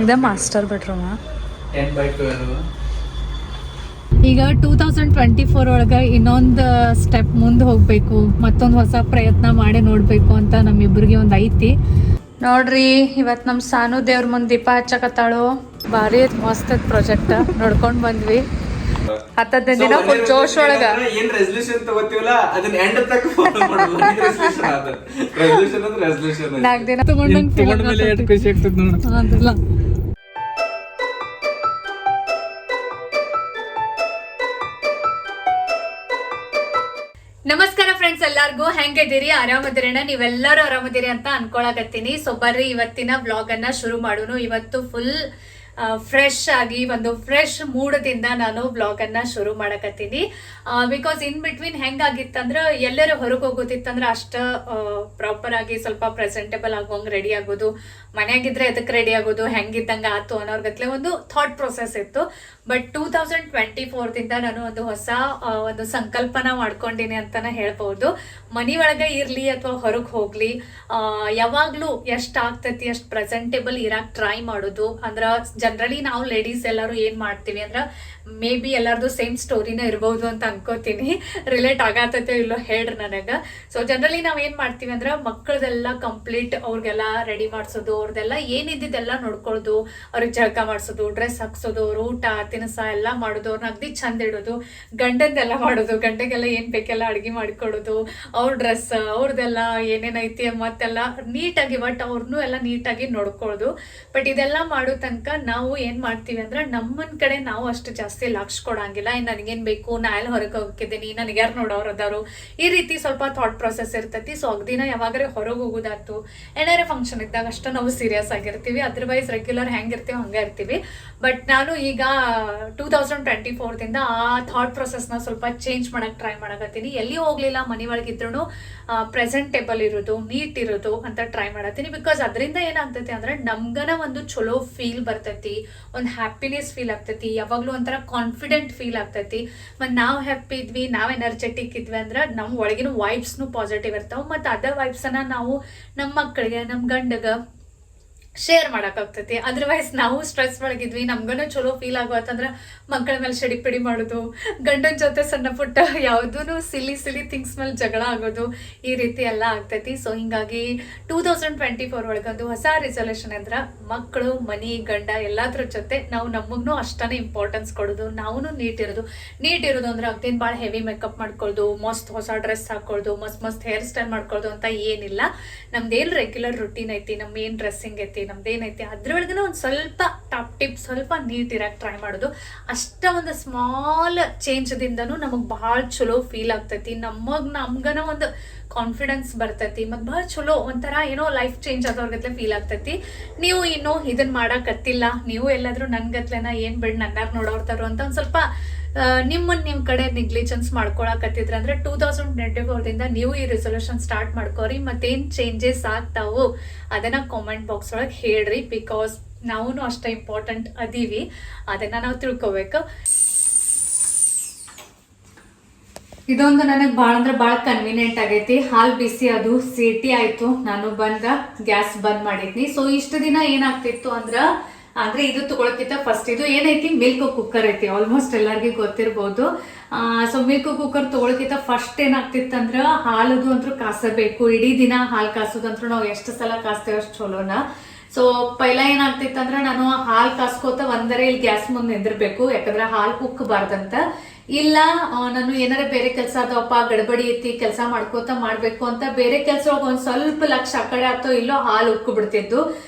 ಇದೆ master bedroom. 10x12. ಈಗ 2024 ಒಳಗೆ ಇನ್ನೊಂದು ಸ್ಟೆಪ್ ಮುಂದೆ ಹೋಗ್ಬೇಕು, ಮತ್ತೊಂದು ಹೊಸ ಪ್ರಯತ್ನ ಮಾಡಿ ನೋಡ್ಬೇಕು ಅಂತ ನಮ್ಮಿಬ್ರಿಗೆ ಒಂದು ಐತಿ. ನೋಡ್ರಿ ಇವತ್ತು ನಮ್ಮ ಸಾನು ದೇವ್ರ ಮುಂದೆ ದೀಪ ಹಚ್ಚಕತ್ತಾಳು. ಭಾರಿ ಮಸ್ತ್ ಪ್ರಾಜೆಕ್ಟ್ ನೋಡ್ಕೊಂಡ್ ಬಂದ್ವಿ. 10 ದಿನ ಫುಲ್ ಜೋಶ್ ಒಳಗ ಏನ್ ರೆಸಲ್ಯೂಷನ್ ತಗೋತೀವಲ್ಲ ಅದನ್ನ ಎಂಡ್ ತನಕ ಫಾಲೋ ಮಾಡೋದು. ರೆಸಲ್ಯೂಷನ್ ಅದ. ರೆಸಲ್ಯೂಷನ್ ಅಂದ್ರೆ ರೆಸಲ್ಯೂಷನ್. 4 ದಿನ ತಗೊಂಡಂಗೆ ಖುಷಿ ಆಗ್ತದೆ ನೋಡ್ರಿ. ನಮಸ್ಕಾರ ಫ್ರೆಂಡ್ಸ್, ಎಲ್ಲಾರ್ಗೂ ಹೆಂಗಿದ್ದೀರಿ? ಆರಾಮದಿರೇನ? ನೀವೆಲ್ಲರೂ ಆರಾಮದಿರಿ ಅಂತ ಅನ್ಕೊಳಕತ್ತೀನಿ. ಸೊ ಬರ್ರಿ ಇವತ್ತಿನ ವ್ಲಾಗ್ ಅನ್ನ ಶುರು ಮಾಡೋಣ. ಇವತ್ತು ಫುಲ್ ಫ್ರೆಶ್ ಆಗಿ ಒಂದು ಫ್ರೆಶ್ ಮೂಡದಿಂದ ನಾನು ವ್ಲಾಗ್ ಅನ್ನ ಶುರು ಮಾಡಕತ್ತೀನಿ. ಬಿಕಾಸ್ ಇನ್ ಬಿಟ್ವೀನ್ ಹೆಂಗಾಗಿತ್ತಂದ್ರ ಎಲ್ಲರೂ ಹೊರಗೆ ಹೋಗೋದಿತ್ತಂದ್ರ ಅಷ್ಟ ಪ್ರಾಪರ್ ಆಗಿ ಸ್ವಲ್ಪ ಪ್ರೆಸೆಂಟೇಬಲ್ ಆಗೋಂಗ್ ರೆಡಿ ಆಗೋದು, ಮನೆಯಾಗಿದ್ರೆ ಎದಕ್ ರೆಡಿ ಆಗೋದು, ಹೆಂಗಿದ್ದಂಗ ಆತು ಅನ್ನೋರ್ಗತ್ಲೆ ಒಂದು ಥಾಟ್ ಪ್ರೊಸೆಸ್ ಇತ್ತು. ಬಟ್ 2024 ದಿಂದ ನಾನು ಒಂದು ಹೊಸ ಒಂದು ಸಂಕಲ್ಪನ ಮಾಡ್ಕೊಂಡಿನಿ ಅಂತಾನೆ ಹೇಳ್ಬಹುದು. ಮನಿ ಒಳಗೆ ಇರ್ಲಿ ಅಥವಾ ಹೊರಗೆ ಹೋಗ್ಲಿ, ಯಾವಾಗ್ಲೂ ಎಷ್ಟ್ ಆಗ್ತೈತಿ ಅಷ್ಟ್ ಪ್ರೆಸೆಂಟೇಬಲ್ ಇರಾಕ್ ಟ್ರೈ ಮಾಡೋದು. ಅಂದ್ರ ಜನರಲಿ ನಾವು ಲೇಡೀಸ್ ಎಲ್ಲರೂ ಏನ್ ಮಾಡ್ತೀವಿ ಅಂದ್ರ ಮೇ ಬಿ ಎಲ್ಲಾರ್ದು ಸೇಮ್ ಸ್ಟೋರಿನ ಇರ್ಬಹುದು ಅಂತ ಅನ್ಕೋತೀನಿ. ರಿಲೇಟ್ ಆಗತ್ತೈತೆ ಇಲ್ಲೋ ಹೇಳ್ರಿ ನನಗ. ಸೊ ಜನರಲಿ ನಾವ್ ಏನ್ ಮಾಡ್ತೀವಿ ಅಂದ್ರ ಮಕ್ಕಳದೆಲ್ಲ ಕಂಪ್ಲೀಟ್ ಅವ್ರಿಗೆಲ್ಲ ರೆಡಿ ಮಾಡ್ಸೋದು, ಅವ್ರದೆಲ್ಲ ಏನಿದ್ದೆಲ್ಲ ನೋಡ್ಕೊಳ್ಳೋದು, ಅವ್ರಿಗೆ ಜಳಕ ಮಾಡ್ಸೋದು, ಡ್ರೆಸ್ ಹಾಕ್ಸೋದು, ಅವ್ರ ಊಟ ತಿನಸ ಎಲ್ಲ ಮಾಡೋದು, ಅವ್ರನ್ನ ಅಗ್ದಿ ಚಂದ ಇಡೋದು, ಗಂಡಂದೆಲ್ಲ ಮಾಡೋದು, ಗಂಡಗೆಲ್ಲ ಏನ್ ಬೇಕೆಲ್ಲ ಅಡ್ಗೆ ಮಾಡಿಕೊಡೋದು, ಅವ್ರ ಡ್ರೆಸ್ ಅವ್ರದೆಲ್ಲ ಏನೇನೈತಿ ಮತ್ತೆಲ್ಲ ನೀಟಾಗಿ ಬಟ್ ಅವ್ರನ್ನೂ ಎಲ್ಲ ನೀಟಾಗಿ ನೋಡ್ಕೊಳ್ಳೋದು. ಬಟ್ ಇದೆಲ್ಲ ಮಾಡೋ ತನಕ ನಾವು ಏನ್ ಮಾಡ್ತೀವಿ ಅಂದ್ರ ನಮ್ಮನ್ ಕಡೆ ನಾವು ಅಷ್ಟು ಜಾಸ್ತಿ ಲಕ್ಷ ಕೊಡಂಗಿಲ್ಲ. ನನಗೇನ್ ಬೇಕು, ನಾ ಎಲ್ಲ ಹೊರಗೆ ಹೋಗಿದ್ದೀನಿ, ನನಗೆ ಯಾರು ನೋಡೋರು ಅದಾರು, ಈ ರೀತಿ ಸ್ವಲ್ಪ ಥಾಟ್ ಪ್ರೊಸೆಸ್ ಇರ್ತೈತಿ. ಸೊ ಅಗ್ದಿನ ಯಾವಾಗ್ರೆ ಹೊರಗೆ ಹೋಗೋದಾತು, ಏನಾರೇ ಫಂಕ್ಷನ್ ಇದ್ದಾಗ ಅಷ್ಟು ನಾವು ಸೀರಿಯಸ್ ಆಗಿರ್ತೀವಿ. ಅದರ್ವೈಸ್ ರೆಗ್ಯುಲರ್ ಹೆಂಗಿರ್ತೀವಿ ಹಂಗ ಇರ್ತೀವಿ. ಬಟ್ ನಾನು ಈಗ 2024 ದಿಂದ ಆ ಥಾಟ್ ಪ್ರೊಸೆಸ್ನ ಸ್ವಲ್ಪ ಚೇಂಜ್ ಮಾಡಕ್ ಟ್ರೈ ಮಾಡಕತ್ತೀನಿ. ಎಲ್ಲಿ ಹೋಗ್ಲಿಲ್ಲ, ಮನೆ ಒಳಗಿದ್ರು ಪ್ರೆಸೆಂಟೇಬಲ್ ಇರೋದು, ನೀಟ್ ಇರೋದು ಅಂತ ಟ್ರೈ ಮಾಡತ್ತೀನಿ. ಬಿಕಾಸ್ ಅದರಿಂದ ಏನಾಗ್ತೈತಿ ಅಂದ್ರೆ ನಮ್ಗನ ಒಂದು ಚಲೋ ಫೀಲ್ ಬರ್ತೈತಿ, ಒಂದು ಹ್ಯಾಪಿನೆಸ್ ಫೀಲ್ ಆಗ್ತೈತಿ, ಯಾವಾಗ್ಲೂ ಒಂಥರ ಕಾನ್ಫಿಡೆಂಟ್ ಫೀಲ್ ಆಗ್ತೈತಿ. ಮತ್ ನಾವ್ ಹ್ಯಾಪಿ ಇದ್ವಿ, ನಾವ್ ಎನರ್ಜೆಟಿಕ್ ಇದ್ವಿ ಅಂದ್ರ ನಮ್ ಒಳಗಿನ ವೈಬ್ಸ್ನು ಪಾಸಿಟಿವ್ ಇರ್ತಾವ. ಮತ್ ಅದ ವೈಬ್ಸ್ ಅನ್ನ ನಾವು ನಮ್ಮ ಮಕ್ಕಳಿಗೆ, ನಮ್ ಗಂಡಗ ಶೇರ್ ಮಾಡಕ್ಕಾಗ್ತೈತಿ. ಅದರ್ವೈಸ್ ನಾವು ಸ್ಟ್ರೆಸ್ ಒಳಗಿದ್ವಿ, ನಮ್ಗನ ಚಲೋ ಫೀಲ್ ಆಗುತ್ತಂದ್ರ ಮಕ್ಕಳ ಮೇಲೆ ಸಿಡಿಪಿಡಿ ಮಾಡೋದು, ಗಂಡನ ಜೊತೆ ಸಣ್ಣ ಪುಟ್ಟ ಯಾವುದೂ ಸಿಲಿ ಥಿಂಗ್ಸ್ ಮೇಲೆ ಜಗಳ ಆಗೋದು, ಈ ರೀತಿ ಎಲ್ಲ ಆಗ್ತೈತಿ. ಸೊ ಹಿಂಗಾಗಿ 2024 ಒಳಗೊಂದು ಹೊಸ ರೆಸಲ್ಯೂಷನ್ ಅಂದ್ರ ಮಕ್ಕಳು, ಮನಿ, ಗಂಡ ಎಲ್ಲಾದ್ರ ಜೊತೆ ನಾವು ನಮಗ್ನು ಅಷ್ಟನೇ ಇಂಪಾರ್ಟೆನ್ಸ್ ಕೊಡೋದು. ನಾವು ನೀಟ್ ಇರೋದು ಅಂದ್ರೆ ಅದೇನ್ ಭಾಳ ಹೆವಿ ಮೇಕಪ್ ಮಾಡ್ಕೊಳ್ಳೋದು, ಮಸ್ತ್ ಹೊಸ ಡ್ರೆಸ್ ಹಾಕೊಳ್ಳೋದು, ಮಸ್ತ್ ಹೇರ್ ಸ್ಟೈಲ್ ಮಾಡ್ಕೊಳ್ಳೋದು ಅಂತ ಏನಿಲ್ಲ. ನಮ್ದೇನ್ ರೆಗ್ಯುಲರ್ ರುಟೀನ್ ಐತಿ, ನಮ್ ಏನ್ ಡ್ರೆಸ್ಸಿಂಗ್ ಐತಿ, ನಮ್ದೇನೈತಿ ಅದ್ರೊಳಗನ ಒಂದ್ ಸ್ವಲ್ಪ ಟಾಪ್ ಟಿಪ್, ಸ್ವಲ್ಪ ನೀಟ್ ಇರಕ್ ಟ್ರೈ ಮಾಡೋದು. ಅಷ್ಟ ಒಂದು ಸ್ಮಾಲ್ ಚೇಂಜ್ ದಿಂದನೂ ನಮಗ್ ಬಹಳ ಚಲೋ ಫೀಲ್ ಆಗ್ತೈತಿ. ನಮ್ಗನ ಒಂದು ಕಾನ್ಫಿಡೆನ್ಸ್ ಬರ್ತೈತಿ, ಮತ್ ಬಹಳ ಚಲೋ ಒಂಥರ ಏನೋ ಲೈಫ್ ಚೇಂಜ್ ಆದವ್ರಗತ್ಲೆ ಫೀಲ್ ಆಗ್ತೈತಿ. ನೀವು ಇನ್ನೂ ಇದನ್ ಮಾಡಕತ್ತಿಲ್ಲ, ನೀವು ಎಲ್ಲಾದ್ರೂ ನನ್ ಗತ್ಲೆನ ಏನ್ ಬಿಡ್ ನನ್ನಾರು ನೋಡೋರ್ತಾರು ಅಂತ ಒಂದ್ ಸ್ವಲ್ಪ ನಿಮ್ ಕಡೆ ನೆಗ್ಲಿಜೆನ್ಸ್ ಮಾಡ್ಕೊಳಕತ್ತಿದ್ರ ಅಂದ್ರೆ 2024 ದಿಂದ ನೀವು ಈ ರೆಸಲ್ಯೂಷನ್ ಸ್ಟಾರ್ಟ್ ಮಾಡ್ಕೋರಿ. ಮತ್ತೇನ್ ಚೇಂಜಸ್ ಆಗ್ತಾವು ಅದನ್ನ ಕಾಮೆಂಟ್ ಬಾಕ್ಸ್ ಒಳಗೆ ಹೇಳ್ರಿ. ಬಿಕಾಸ್ ನಾವು ಅಷ್ಟ ಇಂಪಾರ್ಟೆಂಟ್ ಅದೀವಿ, ಅದನ್ನ ನಾವು ತಿಳ್ಕೊಬೇಕು. ಇದೊಂದು ನನಗೆ ಭಾಳ ಅಂದ್ರೆ ಭಾಳ ಕನ್ವೀನಿಯಂಟ್ ಆಗೈತಿ. ಹಾಲ್ ಬಿಸಿ ಅದು ಸಿಟಿ ಆಯ್ತು, ನಾನು ಗ್ಯಾಸ್ ಬಂದ್ ಮಾಡಿದ್ನಿ. ಸೊ ಇಷ್ಟು ದಿನ ಏನಾಗ್ತಿತ್ತು ಅಂದ್ರೆ ಇದು ತಗೊಳಕ್ಕಿಂತ ಫಸ್ಟ್ ಇದು ಏನೈತಿ, ಮಿಲ್ಕ್ ಕುಕ್ಕರ್ ಐತಿ, ಆಲ್ಮೋಸ್ಟ್ ಎಲ್ಲರಿಗೂ ಗೊತ್ತಿರ್ಬೋದು. ಸೊ ಮಿಲ್ಕ್ ಕುಕ್ಕರ್ ತಗೊಳಕ್ಕಿಂತ ಫಸ್ಟ್ ಏನಾಗ್ತಿತ್ತಂದ್ರ ಹಾಲದು ಅಂತೂ ಕಾಸಬೇಕು. ಇಡೀ ದಿನ ಹಾಲು ಕಾಸೋದಂತ್ರು ನಾವು ಎಷ್ಟು ಸಲ ಕಾಸ್ತೇವೆ ಅಷ್ಟು ಚಲೋನ. ಸೊ ಪೈಲ ಏನಾಗ್ತಿತ್ತಂದ್ರ ನಾನು ಹಾಲು ಕಾಸ್ಕೋತ ಒಂದರೆ ಇಲ್ಲಿ ಗ್ಯಾಸ್ ಮುಂದೆ ನಿಂದಿರ್ಬೇಕು, ಯಾಕಂದ್ರೆ ಹಾಲು ಕುಕ್ಕಬಾರ್ದಂತ. ಇಲ್ಲ ನಾನು ಏನಾರ ಬೇರೆ ಕೆಲಸ ಅದಪ್ಪ, ಗಡಬಡಿ ಐತಿ, ಕೆಲಸ ಮಾಡ್ಕೋತ ಮಾಡ್ಬೇಕು ಅಂತ ಬೇರೆ ಕೆಲ್ಸ ಒಳಗೆ ಒಂದ್ ಸ್ವಲ್ಪ ಲಕ್ಷ ಆ ಕಡೆ ಆತೋ ಇಲ್ಲೋ ಹಾಲು ಉಕ್ಕು ಬಿಡ್ತಿದ್ದು.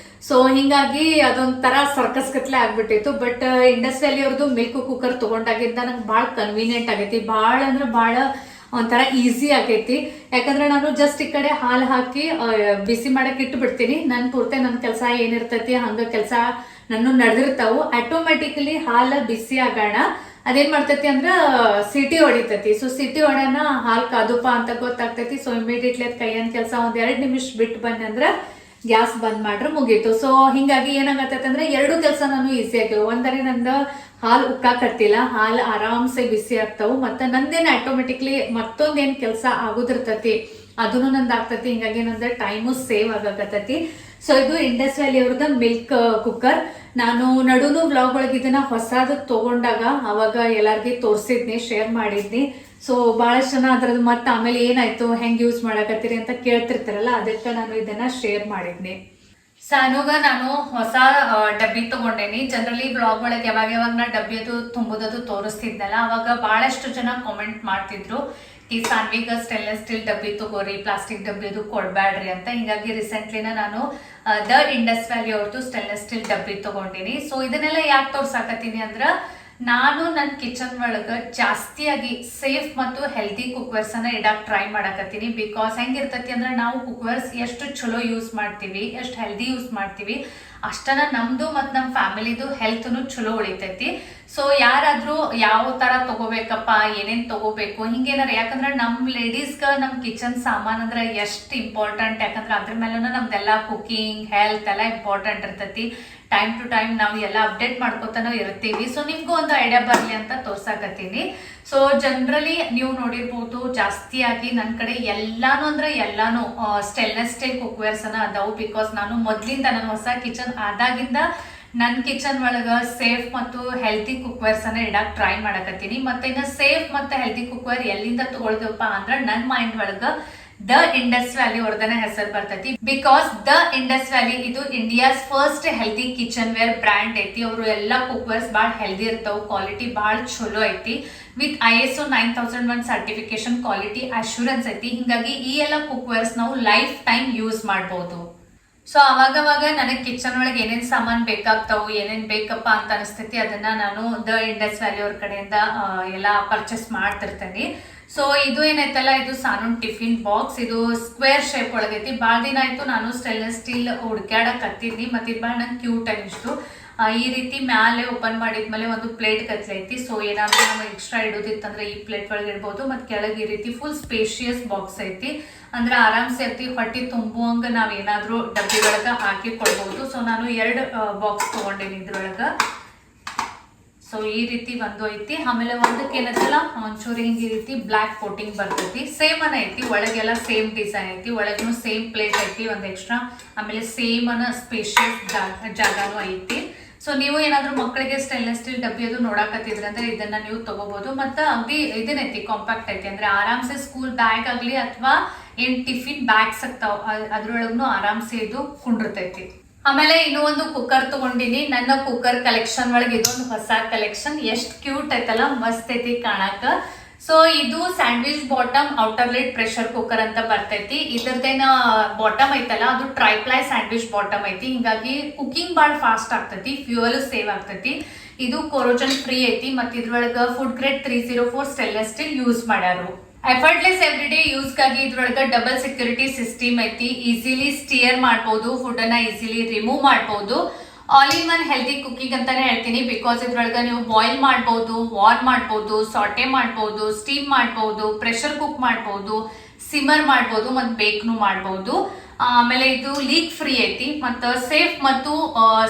ಸೊ ಹಿಂಗಾಗಿ ಅದೊಂಥರ ಸರ್ಕಸ್ ಕತ್ಲೆ ಆಗ್ಬಿಟ್ಟಿತ್ತು. ಬಟ್ ಇಂಡಸ್ ವ್ಯಾಲಿ ಅವ್ರದ್ದು ಮಿಲ್ಕ್ ಕುಕ್ಕರ್ ತಗೊಂಡಾಗಿಂದ ನಂಗೆ ಭಾಳ ಕನ್ವೀನಿಯಂಟ್ ಆಗೈತಿ. ಭಾಳ ಅಂದ್ರೆ ಭಾಳ ಒಂಥರ ಈಸಿ ಆಗೈತಿ. ಯಾಕಂದ್ರೆ ನಾನು ಜಸ್ಟ್ ಈ ಕಡೆ ಹಾಲು ಹಾಕಿ ಬಿಸಿ ಮಾಡಕ್ ಇಟ್ಟು ಬಿಡ್ತೀನಿ. ನನ್ ಪೂರ್ತಿ ನನ್ನ ಕೆಲಸ ಏನಿರ್ತೈತಿ ಹಂಗ ಕೆಲಸ ನಾನು ನಡೆದಿರ್ತಾವು. ಆಟೋಮೆಟಿಕಲಿ ಹಾಲು ಬಿಸಿ ಆಗೋಣ ಅದೇನ್ ಮಾಡ್ತೈತಿ ಅಂದ್ರ ಸಿಟಿ ಹೊಡಿತೈತಿ. ಸೊ ಸಿಟಿ ಹೊಡ್ಯಾನ ಹಾಲು ಕಾದುಪ ಅಂತ ಗೊತ್ತಾಗ್ತೈತಿ. ಸೊ ಇಮಿಡಿಯೇಟ್ಲಿ ಅದ್ ಕೈಯನ್ ಕೆಲಸ ಒಂದ್ 2 ನಿಮಿಷ ಬಿಟ್ಟು ಬಂದೆ ಅಂದ್ರ ಗ್ಯಾಸ್ ಬಂದ್ ಮಾಡ್ರೆ ಮುಗೀತು. ಸೊ ಹಿಂಗಾಗಿ ಏನಾಗತ್ತೈತೆ ಅಂದ್ರೆ 2 ಕೆಲಸ ನಾನು ಈಸಿ ಆಗ್ಯಾವ. ಒಂದರೆ ನಂದು ಹಾಲು ಉಕ್ಕಾಕತ್ತಿಲ್ಲ, ಹಾಲು ಆರಾಮ್ಸೆ ಬಿಸಿ ಆಗ್ತಾವು. ಮತ್ತೆ ನಂದೇನ್ ಆಟೋಮೆಟಿಕ್ಲಿ ಮತ್ತೊಂದೇನ್ ಕೆಲಸ ಆಗುದಿರ್ತೈತಿ ಅದನ್ನು ನಂದು ಆಗ್ತೈತಿ. ಹಿಂಗಾಗಿ ನಂದು ಟೈಮು ಸೇವ್ ಆಗಕತ್ತೈತಿ. ಸೊ ಇದು ಇಂಡಸ್ ವ್ಯಾಲಿ ಅವ್ರದ ಮಿಲ್ಕ್ ಕುಕ್ಕರ್. ನಾನು ನಡುನು ವ್ಲಾಗ್ ಒಳಗೆ ಇದನ್ನ ಹೊಸದು ತಗೊಂಡಾಗ ಅವಾಗ ಎಲ್ಲಾರ್ಗಿ ತೋರಿಸಿದ್ನಿ, ಶೇರ್ ಮಾಡಿದ್ನಿ. ಸೊ ಬಹಳಷ್ಟು ಜನ ಅದ್ರದ್ದು ಮತ್ತೆ ಆಮೇಲೆ ಏನಾಯ್ತು, ಹೆಂಗ್ ಯೂಸ್ ಮಾಡಕತ್ತೀರಿ ಅಂತ ಕೇಳ್ತಿರ್ತಾರಲ್ಲ, ಅದಕ್ಕೆ ನಾನು ಇದನ್ನ ಶೇರ್ ಮಾಡಿದ್ನಿ. ಸಾನುಗ ನಾನು ಹೊಸ ಡಬ್ಬಿ ತಗೊಂಡೇನಿ. ಜನರಲಿ ಬ್ಲಾಗ್ ಒಳಗೆ ಯಾವಾಗ ನಾ ಡಬ್ಬಿ ಅದು ತುಂಬುದದು ತೋರಿಸ್ತಿದ್ನಲ್ಲ, ಅವಾಗ ಬಹಳಷ್ಟು ಜನ ಕಾಮೆಂಟ್ ಮಾಡ್ತಿದ್ರು ಈ ಸಾನ್ವಿಗ ಸ್ಟೇನ್ಲೆಸ್ ಸ್ಟೀಲ್ ಡಬ್ಬಿ ತಗೋರಿ, ಪ್ಲಾಸ್ಟಿಕ್ ಡಬ್ಬಿ ಅದು ಕೊಡ್ಬ್ಯಾಡ್ರಿ ಅಂತ. ಹಿಂಗಾಗಿ ರೀಸೆಂಟ್ಲಿನ ನಾನು ದ ಇಂಡಸ್ ವ್ಯಾಲಿ ಅವ್ರದ್ದು ಸ್ಟೇನ್ಲೆಸ್ ಸ್ಟೀಲ್ ಡಬ್ಬಿ ತಗೊಂಡಿನಿ. ಸೊ ಇದನ್ನೆಲ್ಲ ಯಾಕೆ ತೋರ್ಸಾಕತ್ತೀನಿ ಅಂದ್ರ, ನಾನು ನನ್ನ ಕಿಚನ್ ಒಳಗೆ ಜಾಸ್ತಿಯಾಗಿ ಸೇಫ್ ಮತ್ತು ಹೆಲ್ದಿ ಕುಕ್ವೇರ್ಸ್ ಅನ್ನ ಇಡಕ್ ಟ್ರೈ ಮಾಡಕತ್ತೀನಿ. ಬಿಕಾಸ್ ಹೆಂಗಿರ್ತೈತಿ ಅಂದ್ರೆ, ನಾವು ಕುಕ್ವೇರ್ಸ್ ಎಷ್ಟು ಚಲೋ ಯೂಸ್ ಮಾಡ್ತೀವಿ, ಎಷ್ಟು ಹೆಲ್ದಿ ಯೂಸ್ ಮಾಡ್ತೀವಿ, ಅಷ್ಟನ ನಮ್ದು ಮತ್ತು ನಮ್ಮ ಫ್ಯಾಮಿಲಿದು ಹೆಲ್ತ್ನು ಚಲೋ ಉಳಿತೈತಿ. ಸೊ ಯಾರಾದ್ರೂ ಯಾವ ತರ ತಗೋಬೇಕಪ್ಪ, ಏನೇನ್ ತಗೋಬೇಕು ಹಿಂಗೇನಾರ, ಯಾಕಂದ್ರೆ ನಮ್ ಲೇಡೀಸ್ಗ ನಮ್ ಕಿಚನ್ ಸಾಮಾನ್ ಅಂದ್ರೆ ಎಷ್ಟು ಇಂಪಾರ್ಟೆಂಟ್. ಯಾಕಂದ್ರೆ ಅದ್ರ ಮೇಲೂ ನಮ್ದೆಲ್ಲ ಕುಕಿಂಗ್ ಹೆಲ್ತ್ ಎಲ್ಲ ಇಂಪಾರ್ಟೆಂಟ್ ಇರ್ತೈತಿ. ಟೈಮ್ ಟು ಟೈಮ್ ನಾವು ಎಲ್ಲ ಅಪ್ಡೇಟ್ ಮಾಡ್ಕೋತಾನೋ ಇರ್ತೀವಿ. ಸೊ ನಿಮ್ಗೂ ಒಂದು ಐಡಿಯಾ ಬರಲಿ ಅಂತ ತೋರ್ಸಾಕತ್ತೀನಿ. ಸೊ ಜನರಲಿ ನೀವು ನೋಡಿರ್ಬೋದು, ಜಾಸ್ತಿಯಾಗಿ ನನ್ನ ಕಡೆ ಎಲ್ಲಾನು ಅಂದ್ರೆ ಎಲ್ಲಾನು ಸ್ಟೇನ್ಲೆಸ್ ಸ್ಟೀಲ್ ಕುಕ್ವೇರ್ಸ್ ಅನ್ನ ಅದಾವು. ಬಿಕಾಸ್ ನಾನು ಮೊದ್ಲಿಂದ ನನ್ನ ಹೊಸ ಕಿಚನ್ ಆದಾಗಿಂದ ನನ್ನ ಕಿಚನ್ ಒಳಗ ಸೇಫ್ ಮತ್ತು ಹೆಲ್ತಿ ಕುಕ್ವೇರ್ಸ್ ಅನ್ನ ಇಡಕ್ ಟ್ರೈ ಮಾಡಕತ್ತೀನಿ. ಮತ್ತೆ ಇನ್ನು ಸೇಫ್ ಮತ್ತೆ ಹೆಲ್ತಿ ಕುಕ್ವೇರ್ ಎಲ್ಲಿಂದ ತಗೊಳ್ದಪ್ಪ ಅಂದ್ರೆ, ನನ್ನ ಮೈಂಡ್ ಒಳಗ ದ ಇಂಡಸ್ ವ್ಯಾಲಿ ಅವ್ರದನ್ನ ಹೆಸರು ಬರ್ತೈತಿ. ಬಿಕಾಸ್ ದ ಇಂಡಸ್ ವ್ಯಾಲಿ ಇದು India's first healthy kitchenware brand ಐತಿ. ಅವರು ಎಲ್ಲಾ ಕುಕ್ವೇರ್ಸ್ ಭಾಳ ಹೆಲ್ದಿ ಇರ್ತಾವ, ಕ್ವಾಲಿಟಿ ಭಾಳ ಚಲೋ ಐತಿ. With ISO 9001 certification quality assurance ಐತಿ. ಹಿಂಗಾಗಿ ಈ ಎಲ್ಲ ಕುಕ್ವೇರ್ಸ್ ನಾವು ಲೈಫ್ ಟೈಮ್ ಯೂಸ್ ಮಾಡಬಹುದು. ಸೊ ಅವಾಗವಾಗ ನನಗೆ ಕಿಚನ್ ಒಳಗೆ ಏನೇನ್ ಸಾಮಾನ್ ಬೇಕಾಗ್ತಾವು, ಏನೇನ್ ಬೇಕಪ್ಪ ಅಂತ ಅನಿಸ್ತೈತಿ, ಅದನ್ನ ನಾನು ದ ಇಂಡಸ್ ವ್ಯಾಲಿ ಅವ್ರ ಕಡೆಯಿಂದ ಎಲ್ಲ ಪರ್ಚೇಸ್ ಮಾಡ್ತಿರ್ತೇನೆ. ಸೊ ಇದು ಏನೈತಲ್ಲ, ಇದು ಸಾನೂನ್ ಟಿಫಿನ್ ಬಾಕ್ಸ್. ಇದು ಸ್ಕ್ವೇರ್ ಶೇಪ್ ಒಳಗೈತಿ. ಭಾಳ ದಿನ ಆಯ್ತು ನಾನು ಸ್ಟೇನ್ಲೆಸ್ ಸ್ಟೀಲ್ ಹುಡ್ಕ್ಯಾಡಕ್ ಹತ್ತಿದ್ನಿ, ಮತ್ತೆ ಇದು ಭಾಳ ನಂಗೆ ಕ್ಯೂಟ್ ಅನಿಸ್ತು. ಈ ರೀತಿ ಮ್ಯಾಲೆ ಓಪನ್ ಮಾಡಿದ್ಮೇಲೆ ಒಂದು ಪ್ಲೇಟ್ ಕತ್ಲೈತಿ. ಸೊ ಏನಾದ್ರು ನಮಗೆ ಎಕ್ಸ್ಟ್ರಾ ಇಡೋದಿತ್ತಂದ್ರೆ ಈ ಪ್ಲೇಟ್ ಒಳಗೆ ಇಡ್ಬೋದು. ಮತ್ತೆ ಕೆಳಗೆ ಈ ರೀತಿ ಫುಲ್ ಸ್ಪೇಷಿಯಸ್ ಬಾಕ್ಸ್ ಐತಿ. ಅಂದ್ರೆ ಆರಾಮ್ಸೆ ಐತಿ, ಹೊಟ್ಟಿ ತುಂಬುವಂಗ ನಾವ್ ಏನಾದ್ರು ಡಬ್ಬಿ ಒಳಗ ಹಾಕಿ ಕೊಡ್ಬೋದು. ಸೊ ನಾನು 2 ಬಾಕ್ಸ್ ತಗೊಂಡೇನಿ ಇದ್ರೊಳಗ. ಸೊ ಈ ರೀತಿ ಒಂದು ಐತಿ. ಆಮೇಲೆ ಒಂದಕ್ಕೆ ಏನತ್ತಲ್ಲ, ಒಂಚೂರಿ ಹಿಂಗೆ ಈ ರೀತಿ ಬ್ಲ್ಯಾಕ್ ಕೋಟಿಂಗ್ ಬರ್ತೈತಿ. ಸೇಮ್ ಅನ್ನ ಐತಿ, ಒಳಗೆಲ್ಲ ಸೇಮ್ ಡಿಸೈನ್ ಐತಿ, ಒಳಗೂ ಸೇಮ್ ಪ್ಲೇಟ್ ಐತಿ ಒಂದು ಎಕ್ಸ್ಟ್ರಾ. ಆಮೇಲೆ ಸೇಮ್ ಅನ್ನ ಸ್ಪೇಷಿಯಸ್ ಜಾಗಾನು ಐತಿ. ಸೊ ನೀವು ಏನಾದ್ರು ಮಕ್ಕಳಿಗೆ ಸ್ಟೇನ್ಲೆಸ್ ಸ್ಟೀಲ್ ಡಬ್ಬಿ ಅದು ನೋಡಾಕತ್ತಿದ್ರೆ ಅಂದ್ರೆ ಇದನ್ನ ನೀವು ತಗೋಬಹುದು. ಮತ್ತೆ ಅಗದಿ ಇದನ್ನೈತಿ, ಕಾಂಪ್ಯಾಕ್ಟ್ ಐತಿ. ಅಂದ್ರೆ ಆರಾಮ್ಸೆ ಸ್ಕೂಲ್ ಬ್ಯಾಗ್ ಆಗ್ಲಿ ಅಥವಾ ಏನ್ ಟಿಫಿನ್ ಬ್ಯಾಗ್ಸ್ ಆಗ್ತಾವ ಅದ್ರೊಳಗೂ ಆರಾಮ್ಸೆ ಇದು ಕುಂಡಿರ್ತೈತಿ. ಆಮೇಲೆ ಇನ್ನೂ ಒಂದು ಕುಕ್ಕರ್ ತಗೊಂಡಿನಿ. ನನ್ನ ಕುಕ್ಕರ್ ಕಲೆಕ್ಷನ್ ಒಳಗೆ ಇದೊಂದು ಹೊಸ ಕಲೆಕ್ಷನ್. ಎಷ್ಟು ಕ್ಯೂಟ್ ಐತಲ್ಲ, ಮಸ್ತ್ ಐತಿ ಕಾಣಾಕ. ಸೊ ಇದು sandwich bottom outer lid pressure cooker ಅಂತ ಬರ್ತೈತಿ. ಇದ್ರದ್ದೇನ ಬಾಟಮ್ ಐತಲ್ಲ, ಅದು ಟ್ರೈಪ್ಲೈ ಸ್ಯಾಂಡ್ವಿಚ್ ಬಾಟಮ್ ಐತಿ. ಹಿಂಗಾಗಿ ಕುಕಿಂಗ್ ಭಾಳ ಫಾಸ್ಟ್ ಆಗ್ತೈತಿ, ಫ್ಯೂಯಲ್ ಸೇವ್ ಆಗ್ತೈತಿ. ಇದು ಕೊರೋಜನ್ ಫ್ರೀ ಐತಿ. ಮತ್ತೆ ಇದ್ರೊಳಗ food grade 304 stainless steel use ಮಾಡ್ಯಾರು. ಎಫರ್ಟ್ಲೆಸ್ ಎವ್ರಿಡೇ ಯೂಸ್ಗಾಗಿ ಇದ್ರೊಳಗ ಡಬಲ್ ಸೆಕ್ಯೂರಿಟಿ ಸಿಸ್ಟಮ್ ಐತಿ. ಈಸಿಲಿ ಸ್ಟಿಯರ್ ಮಾಡ್ಬೋದು, ಫುಡ್ ಅನ್ನ ಈಸಿಲಿ ರಿಮೂವ್ ಮಾಡ್ಬೋದು. All in one healthy cooking ಅಂತಾನೆ ಹೇಳ್ತೀನಿ. ಬಿಕಾಸ್ ಇದ್ರೊಳಗ ನೀವು ಬಾಯ್ಲ್ ಮಾಡ್ಬೋದು, ವಾರ್ಮ್ ಮಾಡ್ಬೋದು, ಸಾಟೆ ಮಾಡ್ಬೋದು, ಸ್ಟೀಮ್ ಮಾಡ್ಬೋದು, ಪ್ರೆಷರ್ ಕುಕ್ ಮಾಡ್ಬೋದು, ಸಿಮರ್ ಮಾಡ್ಬೋದು, ಮತ್ತು ಬೇಕ್ನು ಮಾಡ್ಬೋದು. ಆಮೇಲೆ ಇದು ಲೀಕ್ ಫ್ರೀ ಐತಿ. ಮತ್ತು ಸೇಫ್ ಮತ್ತು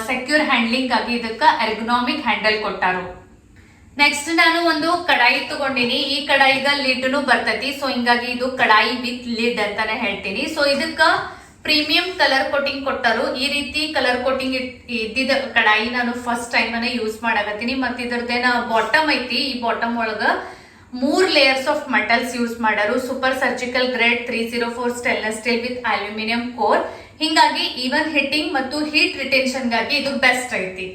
ಸೆಕ್ಯೂರ್ ಹ್ಯಾಂಡ್ಲಿಂಗ್ ಆಗಿ ಇದಕ್ಕೆ ಎರ್ಗೊನಾಮಿಕ್ ಹ್ಯಾಂಡಲ್ ಕೊಟ್ಟಾರು. ನೆಕ್ಸ್ಟ್ ನಾನು ಒಂದು ಕಡಾಯಿ ತಗೊಂಡಿನಿ. ಈ ಕಡಾಯಿಗ ಲಿಡ್ನು ಬರ್ತೈತಿ. ಸೊ ಹಿಂಗಾಗಿ ಇದು ಕಡಾಯಿ ವಿತ್ ಲಿಡ್ ಅಂತಾನೆ ಹೇಳ್ತೀನಿ. ಸೊ ಇದಕ್ಕ ಪ್ರೀಮಿಯಂ ಕಲರ್ ಕೋಟಿಂಗ್ ಕೊಟ್ಟರು. ಈ ರೀತಿ ಕಲರ್ ಕೋಟಿಂಗ್ ಇದ್ದಿದ್ದ ಕಡಾಯಿ ನಾನು ಫಸ್ಟ್ ಟೈಮ್ ಅನ್ನ ಯೂಸ್ ಮಾಡಾಕತ್ತೀನಿ. ಮತ್ತೆ ಇದ್ರದ್ದೇನ ಬಾಟಮ್ ಐತಿ. ಈ ಬಾಟಮ್ ಒಳಗ 3 ಲೇಯರ್ಸ್ ಆಫ್ ಮೆಟಲ್ಸ್ ಯೂಸ್ ಮಾಡಾರು. Super surgical grade 304 stainless steel with aluminium core. ಹಿಂಗಾಗಿ ಈವನ್ ಹಿಟ್ಟಿಂಗ್ ಮತ್ತು ಹೀಟ್ ರಿಟೆನ್ಷನ್ ಗಾಗಿ ಇದು ಬೆಸ್ಟ್ ಐತಿ.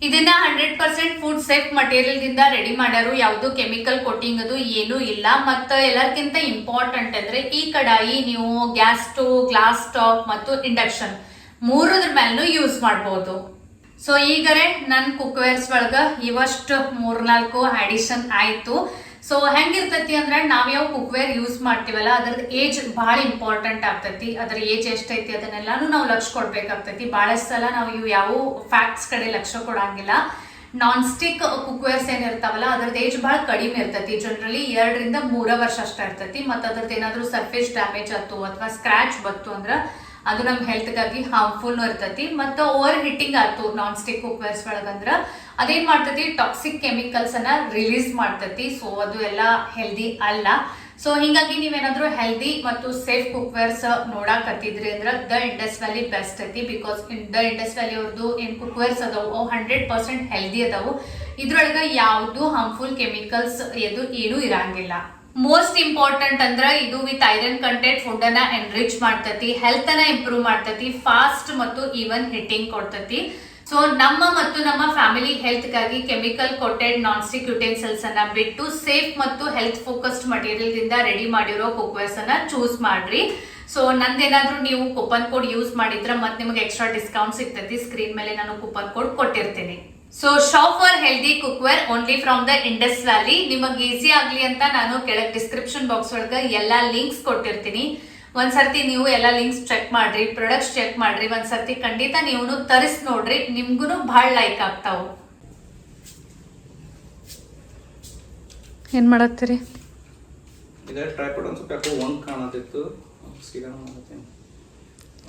ಇದನ್ನ 100% ಫುಡ್ ಸೇಫ್ ಮಟೀರಿಯಲ್ ದಿಂದ ರೆಡಿ ಮಾಡ್ಯಾರು. ಯಾವ್ದು ಕೆಮಿಕಲ್ ಕೋಟಿಂಗ್ ಅದು ಏನೂ ಇಲ್ಲ. ಮತ್ತ ಎಲ್ಲರಿಗಿಂತ ಇಂಪಾರ್ಟೆಂಟ್ ಅಂದ್ರೆ, ಈ ಕಡಾಯಿ ನೀವು ಗ್ಯಾಸ್ ಸ್ಟೋವ್, ಗ್ಲಾಸ್ ಟಾಪ್ ಮತ್ತು ಇಂಡಕ್ಷನ್ 3ದ್ರ ಮೇಲೂ ಯೂಸ್ ಮಾಡಬಹುದು. ಸೊ ಈಗರೆ ನನ್ನ ಕುಕ್ವೇರ್ಸ್ ಒಳಗ ಇವಷ್ಟು 3-4 ಅಡಿಷನ್ ಆಯ್ತು. ಸೊ ಹೆಂಗಿರ್ತೈತಿ ಅಂದ್ರೆ, ನಾವ್ ಯಾವ ಕುಕ್ವೇರ್ ಯೂಸ್ ಮಾಡ್ತೀವಲ್ಲ ಅದ್ರದ್ದು ಏಜ್ ಬಹಳ ಇಂಪಾರ್ಟೆಂಟ್ ಆಗ್ತೈತಿ. ಅದ್ರ ಏಜ್ ಎಷ್ಟೈತಿ ಅದನ್ನೆಲ್ಲಾನು ನಾವು ಲಕ್ಷ್ಯ ಕೊಡ್ಬೇಕಾಗ್ತೈತಿ. ಬಹಳಷ್ಟು ಸಲ ನಾವು ಇವು ಯಾವ ಫ್ಯಾಕ್ಟ್ಸ್ ಕಡೆ ಲಕ್ಷ್ಯ ಕೊಡಂಗಿಲ್ಲ. ನಾನ್ ಸ್ಟಿಕ್ ಕುಕ್ವೇರ್ಸ್ ಏನಿರ್ತಾವಲ್ಲ ಅದ್ರದ್ದು ಏಜ್ ಬಹಳ ಕಡಿಮೆ ಇರ್ತೈತಿ. ಜನರಲಿ 2 ರಿಂದ 3 ವರ್ಷ ಅಷ್ಟ ಇರ್ತೈತಿ. ಮತ್ತು ಅದ್ರದ್ದು ಏನಾದ್ರು ಸರ್ಫೇಸ್ ಡ್ಯಾಮೇಜ್ ಆಯ್ತು ಅಥವಾ ಸ್ಕ್ರಾಚ್ ಬತ್ತು ಅಂದ್ರೆ ಅದು ನಮ್ಮ ಹೆಲ್ತ್ಗಾಗಿ ಹಾರ್ಮ್ಫುಲ್ ಇರ್ತೈತಿ. ಮತ್ತು ಓವರ್ ಹಿಟ್ಟಿಂಗ್ ಆಯ್ತು ನಾನ್ ಸ್ಟಿಕ್ ಕುಕ್ವೇರ್ಸ್ ಒಳಗಂದ್ರ ಅದೇನ್ ಮಾಡ್ತೈತಿ, ಟಾಕ್ಸಿಕ್ ಕೆಮಿಕಲ್ಸ್ ಅನ್ನ ರಿಲೀಸ್ ಮಾಡ್ತೈತಿ. ಸೊ ಅದು ಎಲ್ಲ ಹೆಲ್ದಿ ಅಲ್ಲ. ಸೊ ಹಿಂಗಾಗಿ ನೀವೇನಾದ್ರೂ ಹೆಲ್ದಿ ಮತ್ತು ಸೇಫ್ ಕುಕ್ವೇರ್ಸ್ ನೋಡಾಕತ್ತಿದ್ರಿ ಅಂದ್ರೆ ದ ಇಂಡಸ್ ವ್ಯಾಲಿ ಬೆಸ್ಟ್ ಐತಿ. ಬಿಕಾಸ್ ದ ಇಂಡಸ್ ವ್ಯಾಲಿ ಅವ್ರದ್ದು ಏನ್ ಕುಕ್ವೇರ್ಸ್ ಅದಾವು ಅವು 100% ಹೆಲ್ದಿ ಅದಾವು. ಇದ್ರೊಳಗ ಯಾವ್ದು ಹಾರ್ಮ್ಫುಲ್ ಕೆಮಿಕಲ್ಸ್ ಏನು ಇರಂಗಿಲ್ಲ. ಮೋಸ್ಟ್ ಇಂಪಾರ್ಟೆಂಟ್ ಅಂದ್ರ ಇದು ವಿತ್ ಐರನ್ ಕಂಟೆಂಟ್ ಫುಡ್ ಅನ್ನ ಎನ್ರಿಚ್ ಮಾಡ್ತತಿ, ಹೆಲ್ತ್ ಅನ್ನ ಇಂಪ್ರೂವ್ ಮಾಡ್ತತಿ, ಫಾಸ್ಟ್ ಮತ್ತು ಈವನ್ ಹಿಟ್ಟಿಂಗ್ ಕೊಡ್ತತಿ. ಸೊ ನಮ್ಮ ಫ್ಯಾಮಿಲಿ ಹೆಲ್ತ್ ಗಾಗಿ chemical coated non stick utensils ಅನ್ನ ಬಿಟ್ಟು ಸೇಫ್ ಮತ್ತು ಹೆಲ್ತ್ ಫೋಕಸ್ಡ್ ಮಟೀರಿಯಲ್ ದಿಂದ ರೆಡಿ ಮಾಡಿರೋ ಕುಕ್ವೇರ್ಸ್ ಅನ್ನ ಚೂಸ್ ಮಾಡ್ರಿ. ಸೊ ನಂದೇನಾದ್ರೂ ನೀವು ಕೂಪನ್ ಕೋಡ್ ಯೂಸ್ ಮಾಡಿದ್ರ ಮತ್ತೆ ನಿಮಗೆ ಎಕ್ಸ್ಟ್ರಾ ಡಿಸ್ಕೌಂಟ್ ಸಿಗ್ತೈತಿ. ಸ್ಕ್ರೀನ್ ಮೇಲೆ ನಾನು ಕೂಪನ್ ಕೋಡ್ ಕೊಟ್ಟಿರ್ತೀನಿ. So shop for healthy cookware only from the Indus valley. ನಿಮಗೆ ಈಸಿ ಆಗ್ಲಿ ಅಂತ ನಾನು ಕೆಳಗೆ ಡಿಸ್ಕ್ರಿಪ್ಷನ್ ಬಾಕ್ಸ್ ಒಳಗೆ ಎಲ್ಲಾ ಲಿಂಕ್ಸ್ ಕೊಟ್ಟಿರ್ತೀನಿ. ಒಂದ್ಸರ್ತಿ ನೀವು ಎಲ್ಲಾ ಲಿಂಕ್ಸ್ ಚೆಕ್ ಮಾಡ್ರಿ, ಪ್ರಾಡಕ್ಟ್ಸ್ ಚೆಕ್ ಮಾಡ್ರಿ. ಒಂದ್ಸರ್ತಿ ಖಂಡಿತ ನೀವು ತರಿಸಿ ನೋಡ್ರಿ, ನಿಮ್ಗೂ ಬಹಳ ಲೈಕ್ ಆಗ್ತಾವು. ಏನ್ ಮಾಡತ್ತೀರಿ? ಇದೇ ಟ್ರೈಪಾಡ್ ಒಂದು ಸ್ವಲ್ಪ ಯಾಕೋ ಒಂದ್ ಕಾಣತಿತ್ತು,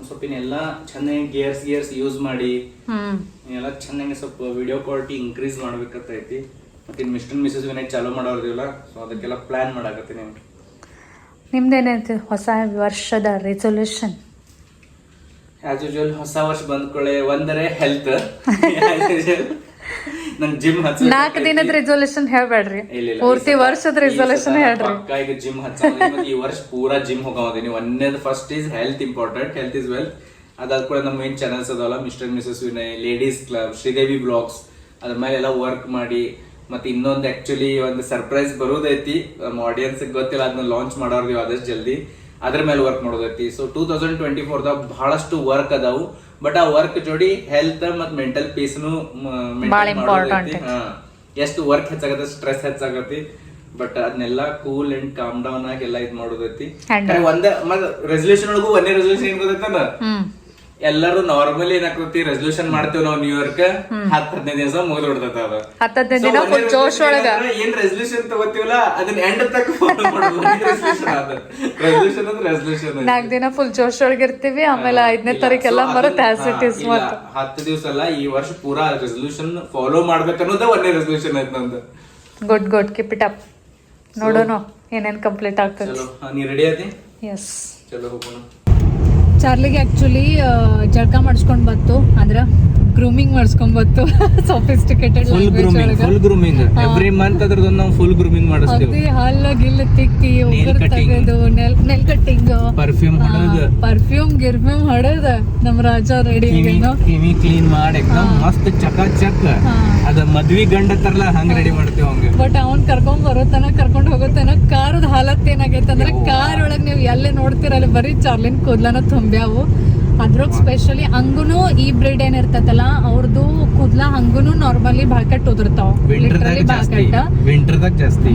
ಸ್ವಲ್ಪ ಇನ್ನೆಲ್ಲ ಚೆನ್ನಾಗಿ ಗೇರ್ಸ್ ಯೂಸ್ ಮಾಡಿ ಎಲ್ಲ ಚೆನ್ನಾಗಿ ಸ್ವಲ್ಪ ವಿಡಿಯೋ ಕ್ವಾಲಿಟಿ ಇನ್ಕ್ರೀಸ್ ಮಾಡ್ಬೇಕಂತೈತಿ. ಮತ್ತೆ ಇನ್ ಮಿಸ್ಟರ್ ಮಿಸಸ್ ವಿನಯ್ ಚಾಲೂ ಮಾಡೋದಿಲ್ಲ, ಸೊ ಅದಕ್ಕೆಲ್ಲ ಪ್ಲಾನ್ ಮಾಡಾಕತ್ತೀನಿ. ನಿಮ್ದೇನೈತಿ ಹೊಸ ವರ್ಷದ ರೆಸೊಲ್ಯೂಷನ್? ಆಸ್ ಯೂಶುವಲ್ ಹೊಸ ವರ್ಷ ಬಂದ್ಕೊಳ್ಳೆ ಒಂದರೆ ಹೆಲ್ತ್. ನನ್ ಜಿಮ್ 4 ದಿನದ ರೆಸೊಲ್ಯೂಷನ್ ಹೇಳ್ಬೇಡ್ರಿ, ಪೂರ್ತಿ ವರ್ಷದ ರೆಸೊಲ್ಯೂಷನ್ ಹೇಳ್ರಿ. ಈಗ ಜಿಮ್ ಈ ವರ್ಷ ಪೂರಾ ಜಿಮ್ ಹೋಗೋದಿನಿ. ಒಂದೇದು first is health important, health is wealth. ಅದಾದ ಕೂಡ ನಮ್ಮ ಮೇನ್ ಚಾನಲ್ಸ್ ಅದಾವಲ್ಲ, mister missus Vinay, ladies club, Sridevi blogs, ಅದ್ರ ಮೇಲೆ ಎಲ್ಲ ವರ್ಕ್ ಮಾಡಿ. ಮತ್ತೆ ಇನ್ನೊಂದು ಆಕ್ಚುಲಿ ಒಂದು ಸರ್ಪ್ರೈಸ್ ಬರೋದೈತಿ, ನಮ್ಮ ಆಡಿಯನ್ಸ್ ಗೊತ್ತಿಲ್ಲ, ಅದನ್ನ ಲಾಂಚ್ ಮಾಡೋರ್ತೀವಿ ಆದಷ್ಟು ಜಲ್ದಿ. ಅದ್ರ ಮೇಲೆ ವರ್ಕ್ ಮಾಡೋದೈತಿ. ಸೊ 2024 ಬಹಳಷ್ಟು ವರ್ಕ್ ಅದಾವು. ಬಟ್ ಆ ವರ್ಕ್ ಜೋಡಿ ಹೆಲ್ತ್ ಮತ್ ಮೆಂಟಲ್ ಪೀಸ್ನು ಎಷ್ಟು ವರ್ಕ್ ಹೆಚ್ಚಾಗತ್ತೆ, ಸ್ಟ್ರೆಸ್ ಹೆಚ್ಚಾಗತ್ತೆ. ಬಟ್ ಅದನ್ನೆಲ್ಲ ಕೂಲ್ ಅಂಡ್ ಕಾಮ್ ಡೌನ್ ಆಗಿ ಎಲ್ಲ ಇದ್ ಮಾಡೋದೈತಿ. ರೆಸಲ್ಯೂಷನ್ ಒಳಗೂ ಒಂದೇ ರೆಸಲ್ಯೂಷನ್ ಏನ್ ಗೊತ್ತೈತಲ್ಲ, ಎಲ್ಲರೂ ನಾರ್ಮಲಿ ಏನಾಗ್ತೈತಿ ರೆಸಲ್ಯೂಷನ್ ಮಾಡ್ತೇವ್ ನಾವು ನ್ಯೂ ಇಯರ್ಕ್ 10-15 ದಿವಸ ಮುಗಿದ್ ಬಿಡ್ತೈತ. ಏನ್ ರೆಸಲ್ಯೂಷನ್ ತಗೋತೀವಲ್ಲ ಅದನ್ನ ಎಂಡ್ ತಕ್ಕ ಫಾಲೋ ಮಾಡೋದು. ರೆಸಲ್ಯೂಷನ್ ಅಂದ್ರೆ ರೆಸಲ್ಯೂಷನ್ 4 ದಿನ ಫುಲ್ ಜೋಶ್ ಒಳಗಿರ್ತೀವಿ, ಆಮೇಲೆ 5ನೇ ತಾರೀಕೆಲ್ಲ ಬರುತ್ತೆ ಆಸ್ ಇಟ್ ಇಸ್. 10 ದಿವಸ ಅಲ್ಲ, ಈ ವರ್ಷ ಪೂರಾ ರೆಸಲ್ಯೂಷನ್ ಫಾಲೋ ಮಾಡ್ಬೇಕನ್ನೋದ ಒಂದೇ ರೆಸಲ್ಯೂಷನ್ ಐತ್ ನಂದು. Good keep it up. ನೋಡೋಣ ಏನೇನ್ ಕಂಪ್ಲೀಟ್ ಆಗ್ತದೆ. ಚಲೋ, ನೀ ರೆಡಿ ಆದಿ? ಎಸ್, ಚಲೋ ಹೋಗೋಣ. ಚಾರ್ಲಿಗೆ ಆಕ್ಚುಲಿ ಜಳಕ ಮಾಡಿಸ್ಕೊಂಡ್ ಬಂತು, ಅಂದ್ರ ಗ್ರೂಮಿಂಗ್ ಮಾಡಿಸ್ಕೊಂಡ್ ಬಂತು. Sophisticated full grooming every month ಅದ್ರದ್ದು ನಾವು ಫುಲ್ ಗ್ರೂಮಿಂಗ್ ಮಾಡಿಸ್ತೀವಿ. ಹಲ್ಲ ಗಿಲ್ಲ ತಿಕ್ಕಿ ಉಗುರು ತೆಗೆದು ನೆಲ್ ಕಟ್ಟಿಂಗ್, ಪರ್ಫ್ಯೂಮ್ ಗಿರ್ಫ್ಯೂಮ್ ಹೊಡೆದ ನಮ್ ರಾಜ ರೆಡಿ ಕಿವಿ ಕ್ಲೀನ್ ಮಾಡಿ ಎಕ್ದಮ್ ಮಸ್ತ್ ಚಕಾಚಕ್ ಅದ ಮದ್ವಿ ಗಂಡ ತರಲ್ಲ ಹಂಗ ರೆಡಿ ಮಾಡ್ತೇವೆ ಅವಂಗ. ಬಟ್ ಅವ್ನ್ ಕರ್ಕೊಂಡ್ ಹೋಗೋತನ ಕಾರದ ಹಾಲತ್ ಏನಾಗೈತೆ ಅಂದ್ರೆ ಕಾರ್ ಒಳಗ್ ನೀವು ಎಲ್ಲೇ ನೋಡ್ತಿರಲ್ಲ ಬರೀ ಚಾರ್ಲಿನ್ ಕೂದ್ಲನ ತುಂಬ್ಯಾವು. ಅದ್ರಾಗ ಸ್ಪೆಷಲಿ ಹಂಗುನು ಈ ಬ್ರೀಡ್ ಏನ್ ಇರ್ತೈತಲ್ಲ ಅವ್ರದ್ದು ಕೂದ್ಲ ಹಂಗುನು ನಾರ್ಮಲಿ ಬಾಳ್ಕಟ್ ಉದುರ್ತಾವ. ಲಿಟ್ರಲಿ ಬಾಳ್ಕಟ್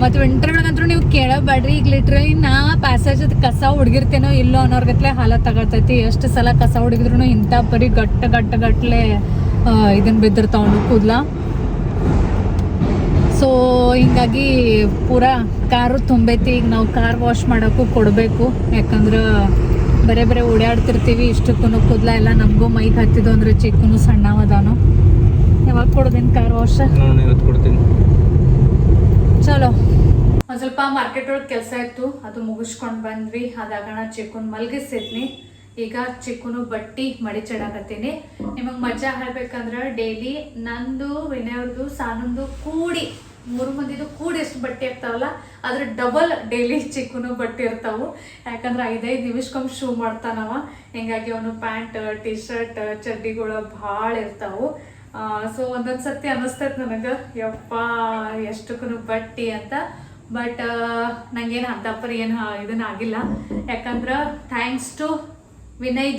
ಮತ್ ವಿಂಟರ್ ಒಳಗಂತ್ರು ನೀವು ಕೇಳಬೇಡ್ರಿ. ಈಗ ಲಿಟ್ರಲಿ ನಾ ಪ್ಯಾಸೇಜ್ ಕಸ ಹುಡ್ಗಿರ್ತೇನೋ ಇಲ್ಲೋ ಅನ್ನೋರ್ಗತ್ಲೆ ಹಾಲ ತಗತೈತಿ. ಎಷ್ಟು ಸಲ ಕಸ ಹುಡುಗಿದ್ರು ಇಂತ ಬರೀ ಗಟ್ಲೆ ಇದನ್ ಬಿದ್ದಿರ್ತಾವ ಕೂದ್ಲ. ಸೊ ಹಿಂಗಾಗಿ ಪೂರಾ ಕಾರು ತುಂಬೈತಿ. ಈಗ ನಾವು ಕಾರ್ ವಾಶ್ ಮಾಡಕ್ಕೂ ಕೊಡ್ಬೇಕು, ಯಾಕಂದ್ರ ಬರೇ ಓಡಾಡ್ತಿರ್ತೀವಿ. ಇಷ್ಟಕ್ಕೂ ಕೂದ್ಲ ಎಲ್ಲ ನಮಗೂ ಮೈಗೆ ಹತ್ತಿದ್ದು ಅಂದ್ರೆ ಚಿಕ್ಕನು ಸಣ್ಣವದಾನು. ಯಾವಾಗ ಕೊಡೋದೇನು ಕಾರ್ ವಾಶ್? ಚಲೋ. ಒಂದ್ ಸ್ವಲ್ಪ ಮಾರ್ಕೆಟ್ ಒಳಗೆ ಕೆಲಸ ಇತ್ತು, ಅದು ಮುಗಿಸ್ಕೊಂಡ್ ಬಂದ್ವಿ. ಅದಾಗಣ ಚಿಕ್ಕನ್ ಮಲ್ಗಿಸಿದ್ನಿ. ಈಗ ಚಿಕ್ಕನು ಬಟ್ಟಿ ಮಡಿಚಿಡಾಕತ್ತೀನಿ. ನಿಮಗ್ ಮಜಾ ಹೇಳ್ಬೇಕಂದ್ರ ಡೈಲಿ ನಂದು, ವಿನಯ್ ಅವ್ರದ್ದು, ಸಾನಂದು ಕೂಡಿ 3 ಮಂದಿದು ಕೂಡಿ ಎಷ್ಟು ಬಟ್ಟೆ ಇರ್ತಾವಲ್ಲ ಅದ್ರ ಡಬಲ್ ಡೈಲಿ ಚಿಕ್ಕನು ಬಟ್ಟೆ ಇರ್ತಾವು. ಯಾಕಂದ್ರೆ 5-5 ನಿಮಿಷಕ್ಕೊಮ್ಮೆ ಶೂ ಮಾಡ್ತಾನವ. ಹಿಂಗಾಗಿ ಅವನು ಪ್ಯಾಂಟ್, ಟಿ ಶರ್ಟ್, ಚಡ್ಡಿಗಳು ಭಾಳ ಇರ್ತಾವು. ಸೊ ಒಂದೊಂದ್ ಸತಿ ಅನಿಸ್ತೈತ್ ನನಗ ಯಪ್ಪ ಎಷ್ಟಕ್ಕೂ ಬಟ್ಟಿ ಅಂತ. ಬಟ್ ನಂಗೇನು ಅಂತಪ್ಪರಿ ಏನು ಇದನ್ನ ಆಗಿಲ್ಲ. ಯಾಕಂದ್ರ ಥ್ಯಾಂಕ್ಸ್ ಟು ವಿನಯ್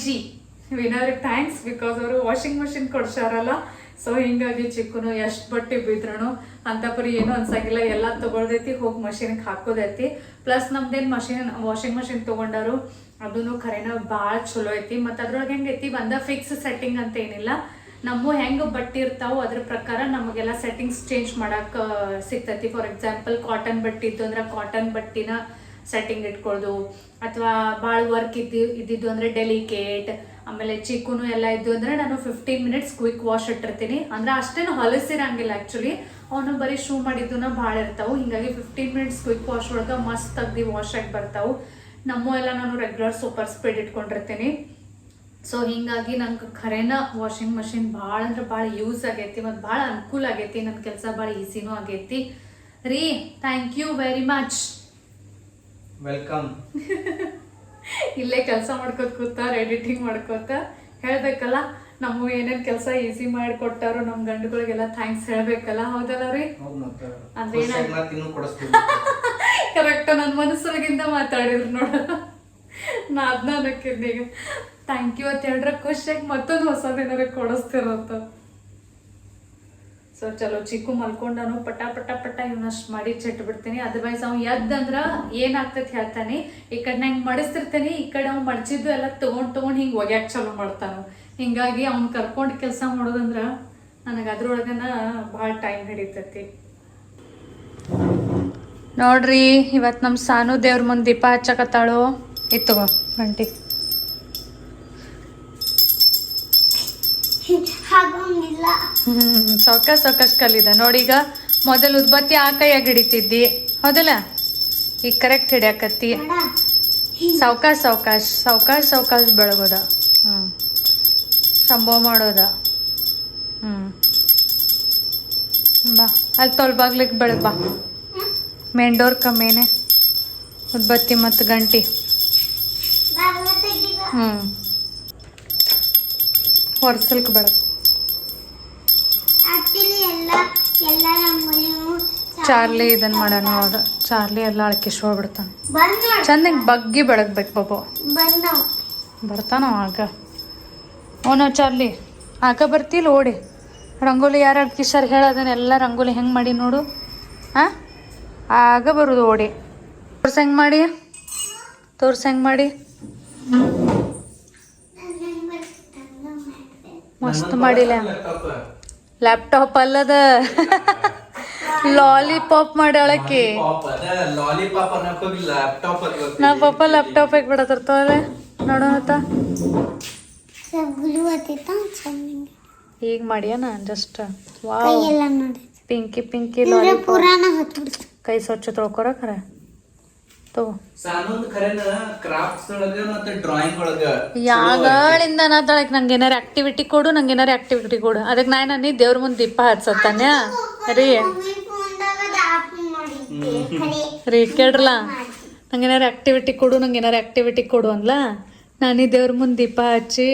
ಅವ್ರಿಗೆ ಥ್ಯಾಂಕ್ಸ್. ಬಿಕಾಸ್ ಅವರು ವಾಷಿಂಗ್ ಮಷಿನ್ ಕೊಡ್ಸಾರಲ್ಲ. ಸೊ ಹಿಂಗಾಗಿ ಚಿಕ್ಕನು ಎಷ್ಟು ಬಟ್ಟೆ ಬಿದ್ರೂ ಅಂತಪರಿ ಏನೂ ಅನ್ಸಂಗಿಲ್ಲ. ಎಲ್ಲ ತಗೊಳ್ದೈತಿ, ಹೋಗಿ ಮಷೀನ್ಗೆ ಹಾಕೋದೈತಿ. ಪ್ಲಸ್ ನಮ್ದೇನು ವಾಷಿಂಗ್ ಮಷಿನ್ ತೊಗೊಂಡಾರು ಅದನ್ನು ಖರೇನ ಭಾಳ ಚಲೋ ಐತಿ. ಮತ್ತು ಅದ್ರೊಳಗೆ ಹೆಂಗೈತಿ ಒಂದ ಫಿಕ್ಸ್ ಸೆಟ್ಟಿಂಗ್ ಅಂತ ಏನಿಲ್ಲ. ನಮ್ಮ ಹೆಂಗೆ ಬಟ್ಟೆ ಇರ್ತಾವೆ ಅದ್ರ ಪ್ರಕಾರ ನಮಗೆಲ್ಲ ಸೆಟ್ಟಿಂಗ್ಸ್ ಚೇಂಜ್ ಮಾಡಕ್ಕೆ ಸಿಗ್ತೈತಿ. ಫಾರ್ ಎಕ್ಸಾಂಪಲ್ ಕಾಟನ್ ಬಟ್ಟೆ ಇತ್ತು ಅಂದ್ರೆ ಕಾಟನ್ ಬಟ್ಟಿನ ಸೆಟ್ಟಿಂಗ್ ಇಟ್ಕೊಳ್ಳೋದು, ಅಥವಾ ಭಾಳ ವರ್ಕ್ ಇದ್ದಿದ್ದು ಅಂದ್ರೆ ಡೆಲಿಕೇಟ್, ಆಮೇಲೆ ಚಿಕ್ಕುನು ಎಲ್ಲ ಇದ್ದು ಅಂದ್ರೆ ನಾನು 15 ಮಿನಿಟ್ಸ್ ಕ್ವಿಕ್ ವಾಶ್ ಇಟ್ಟಿರ್ತೀನಿ. ಅಂದ್ರೆ ಅಷ್ಟೇನು ಹೊಲಸಿರಂಗಿಲ್ಲ ಆ್ಯಕ್ಚುಲಿ, ಅವನು ಬರೀ ಶೂ ಮಾಡಿದ್ದನ್ನ ಭಾಳ ಇರ್ತಾವೆ. ಹಿಂಗಾಗಿ 15 ಮಿನಿಟ್ಸ್ ಕ್ವಿಕ್ ವಾಶ್ ಒಳಗೆ ಮಸ್ತ್ ತೆಗ್ದು ವಾಶ್ ಆಗಿ ಬರ್ತಾವೆ. ನಮ್ಮ ಎಲ್ಲ ನಾನು ರೆಗ್ಯುಲರ್ ಸೂಪರ್ ಸ್ಪೀಡ್ ಇಟ್ಕೊಂಡಿರ್ತೀನಿ. ಸೊ ಹಿಂಗಾಗಿ ನಂಗೆ ಖರೇನ ವಾಷಿಂಗ್ ಮಷಿನ್ ಭಾಳ ಅಂದ್ರೆ ಭಾಳ ಯೂಸ್ ಆಗೈತಿ ಮತ್ತು ಭಾಳ ಅನುಕೂಲ ಆಗೈತಿ. ನನ್ನ ಕೆಲಸ ಭಾಳ ಈಸಿನೂ ಆಗೈತಿ ರೀ. Thank you very much. Welcome. ಇಲ್ಲೇ ಕೆಲಸ ಮಾಡ್ಕೋತ ಕೂತಾರ, ಎಡಿಟಿಂಗ್ ಮಾಡ್ಕೋತ ಹೇಳ್ಬೇಕಲ್ಲ, ನಮ್ಮ ಏನೇನು ಕೆಲಸ ಈಸಿ ಮಾಡಿ ಕೊಟ್ಟಾರೋ ನಮ್ಮ ಗಂಡುಗಳಿಗೆಲ್ಲ ಥ್ಯಾಂಕ್ಸ್ ಹೇಳ್ಬೇಕಲ್ಲ, ಹೌದಲ್ಲ ರೀ? ಅಂದ್ರೆ ಕರೆಕ್ಟ್ ನನ್ನ ಮನಸ್ಸೊಳಗಿಂದ ಮಾತಾಡಿದ್ರು ನೋಡ. ನಾ ಅದನ್ನ ಅನ್ನಕ್ಕಿದ್ದೆ ಈಗ ಥ್ಯಾಂಕ್ ಯು ಅಂತ ಹೇಳ್ರೆ ಖುಷಿಯಾಗಿ ಮತ್ತೊಂದು ಹೊಸದೇನಾರ ಕೊಡಿಸ್ತಿರಂತ. ಸೊ ಚಲೋ ಚಿಕ್ಕು ಮಲ್ಕೊಂಡನು, ಪಟ ಪಟ ಪಟ ಇವನಷ್ಟು ಮಾಡಿ ಚೆಟ್ಟು ಬಿಡ್ತೀನಿ. ಅದರ್ವೈಸ್ ಅವ್ನು ಎದ್ದಂದ್ರೆ ಏನಾಗ್ತೈತಿ ಹೇಳ್ತಾನೆ, ಈ ಕಡೆ ನಾ ಹಿಂಗೆ ಮಡಿಸ್ತಿರ್ತೀನಿ, ಈ ಕಡೆ ಅವ್ನು ಮಡ್ಚಿದ್ದು ಎಲ್ಲ ತೊಗೊಂಡು ಹಿಂಗೆ ಒಗ್ಯಾಕೆ ಚಲೋ ಮಾಡ್ತಾನೆ. ಹಿಂಗಾಗಿ ಅವ್ನು ಕರ್ಕೊಂಡು ಕೆಲಸ ಮಾಡೋದಂದ್ರೆ ನನಗೆ ಅದ್ರೊಳಗನ ಭಾಳ ಟೈಮ್ ಹಿಡಿತೈತಿ ನೋಡ್ರಿ. ಇವತ್ತು ನಮ್ಮ ಸಾನು ದೇವ್ರ ಮುಂದೆ ದೀಪ ಹಚ್ಚಕತ್ತಾಳು. ಇತ್ತಗೋ ಗಂಟಿ ಸಾವಕಾಶ ಕಲಿದ ನೋಡಿ. ಈಗ ಮೊದಲು ಉದ್ಬತ್ತಿ ಆ ಕೈಯಾಗ ಹಿಡಿತಿದ್ದಿ, ಹೌದಲ್ಲ? ಈಗ ಕರೆಕ್ಟ್ ಹಿಡಿಯಾಕತ್ತಿ. ಸಾವಕಾಶ ಸಾವಕಾಶ ಸಾವಕಾಶ ಸಾವಕಾಶ ಬೆಳಗೋದ. ಸಂಭವ ಮಾಡೋದ. ಬಾ ಅಲ್ಲಿ ತೊಳ್ಬಾಗ್ಲಿಕ್ಕೆ ಬೆಳಗ್ ಬಾ. ಮೇನ್ ಡೋರ್ ಕಮ್ಮೇನೆ ಉದ್ಬತ್ತಿ ಮತ್ತು ಗಂಟಿ. ಹೊರ್ಸಲ್ಕ್ ಬೆಳಗ್. ಚಾರ್ಲಿ ಇದನ್ ಮಾಡೋಣ. ಹೌದು, ಚಾರ್ಲಿ ಎಲ್ಲ ಅಳಕಿಸ್ ಹೋಗ್ಬಿಡ್ತಾನೆ. ಚೆನ್ನಾಗಿ ಬಗ್ಗಿ ಬೆಳಗ್ಬೇಕು ಬಾಬು. ಬರ್ತಾನ ಆಗ ಅವನು ಚಾರ್ಲಿ ಆಗ ಬರ್ತಿಲ್ಲ ಓಡಿ. ರಂಗೋಲಿ ಯಾರು ಅಡ್ಕಿಸಾರ ಹೇಳೋದನ್ನ ಎಲ್ಲ ರಂಗೋಲಿ ಹೆಂಗೆ ಮಾಡಿ ನೋಡು. ಹಾಂ ಆಗ ಬರೋದು ಓಡಿ. ತೋರ್ಸ ಹೆಂಗೆ ಮಾಡಿ, ತೋರ್ಸ ಹೆಂಗೆ ಮಾಡಿ. ಮಸ್ತ್ ಮಾಡಿಲ್ಲ. ಲ್ಯಾಪ್ಟಾಪ್ ಅಲ್ಲದ ಲಾಲಿಪಾಪ್ ಮಾಡ್ಯಾಳಕಿ. ನಾ ಪಾಪ ಲ್ಯಾಪ್ಟಾಪ್ ಹಾಕಿ ಬಿಡತ್ತಿರ್ತಾವಲ್ಲ ನೋಡೋಣ. ಈಗ ಮಾಡ್ಯಾನ ಜಸ್ಟ್ ಪಿಂಕಿ ಪಿಂಕಿ ಲಾಲಿಪಾಪ್. ಕೈ ಸ್ವಚ್ಛ ತೊಳ್ಕೊರ ಖರೆ ಯಾಗಳಿಂದ ನಾತಳಕ್ ನಂಗೆ ಏನಾರ ಆಕ್ಟಿವಿಟಿ ಕೊಡು, ನಂಗೆ ಏನಾರ ಆಕ್ಟಿವಿಟಿ ಕೊಡು. ಅದಕ್ಕೆ ನಾನು ದೇವ್ರ ಮುಂದೆ ದೀಪ ಹಚ್ಚತ್ತಾನೆ ರೀ. ರೀ ಕೇಳ್ರಲ್ಲ, ನಂಗೆ ಏನಾರ ಆಕ್ಟಿವಿಟಿ ಕೊಡು, ನಂಗೆ ಏನಾರ ಆಕ್ಟಿವಿಟಿ ಕೊಡು ಅನ್ಲ. ನಾನು ದೇವ್ರ ಮುಂದೆ ದೀಪ ಹಚ್ಚಿ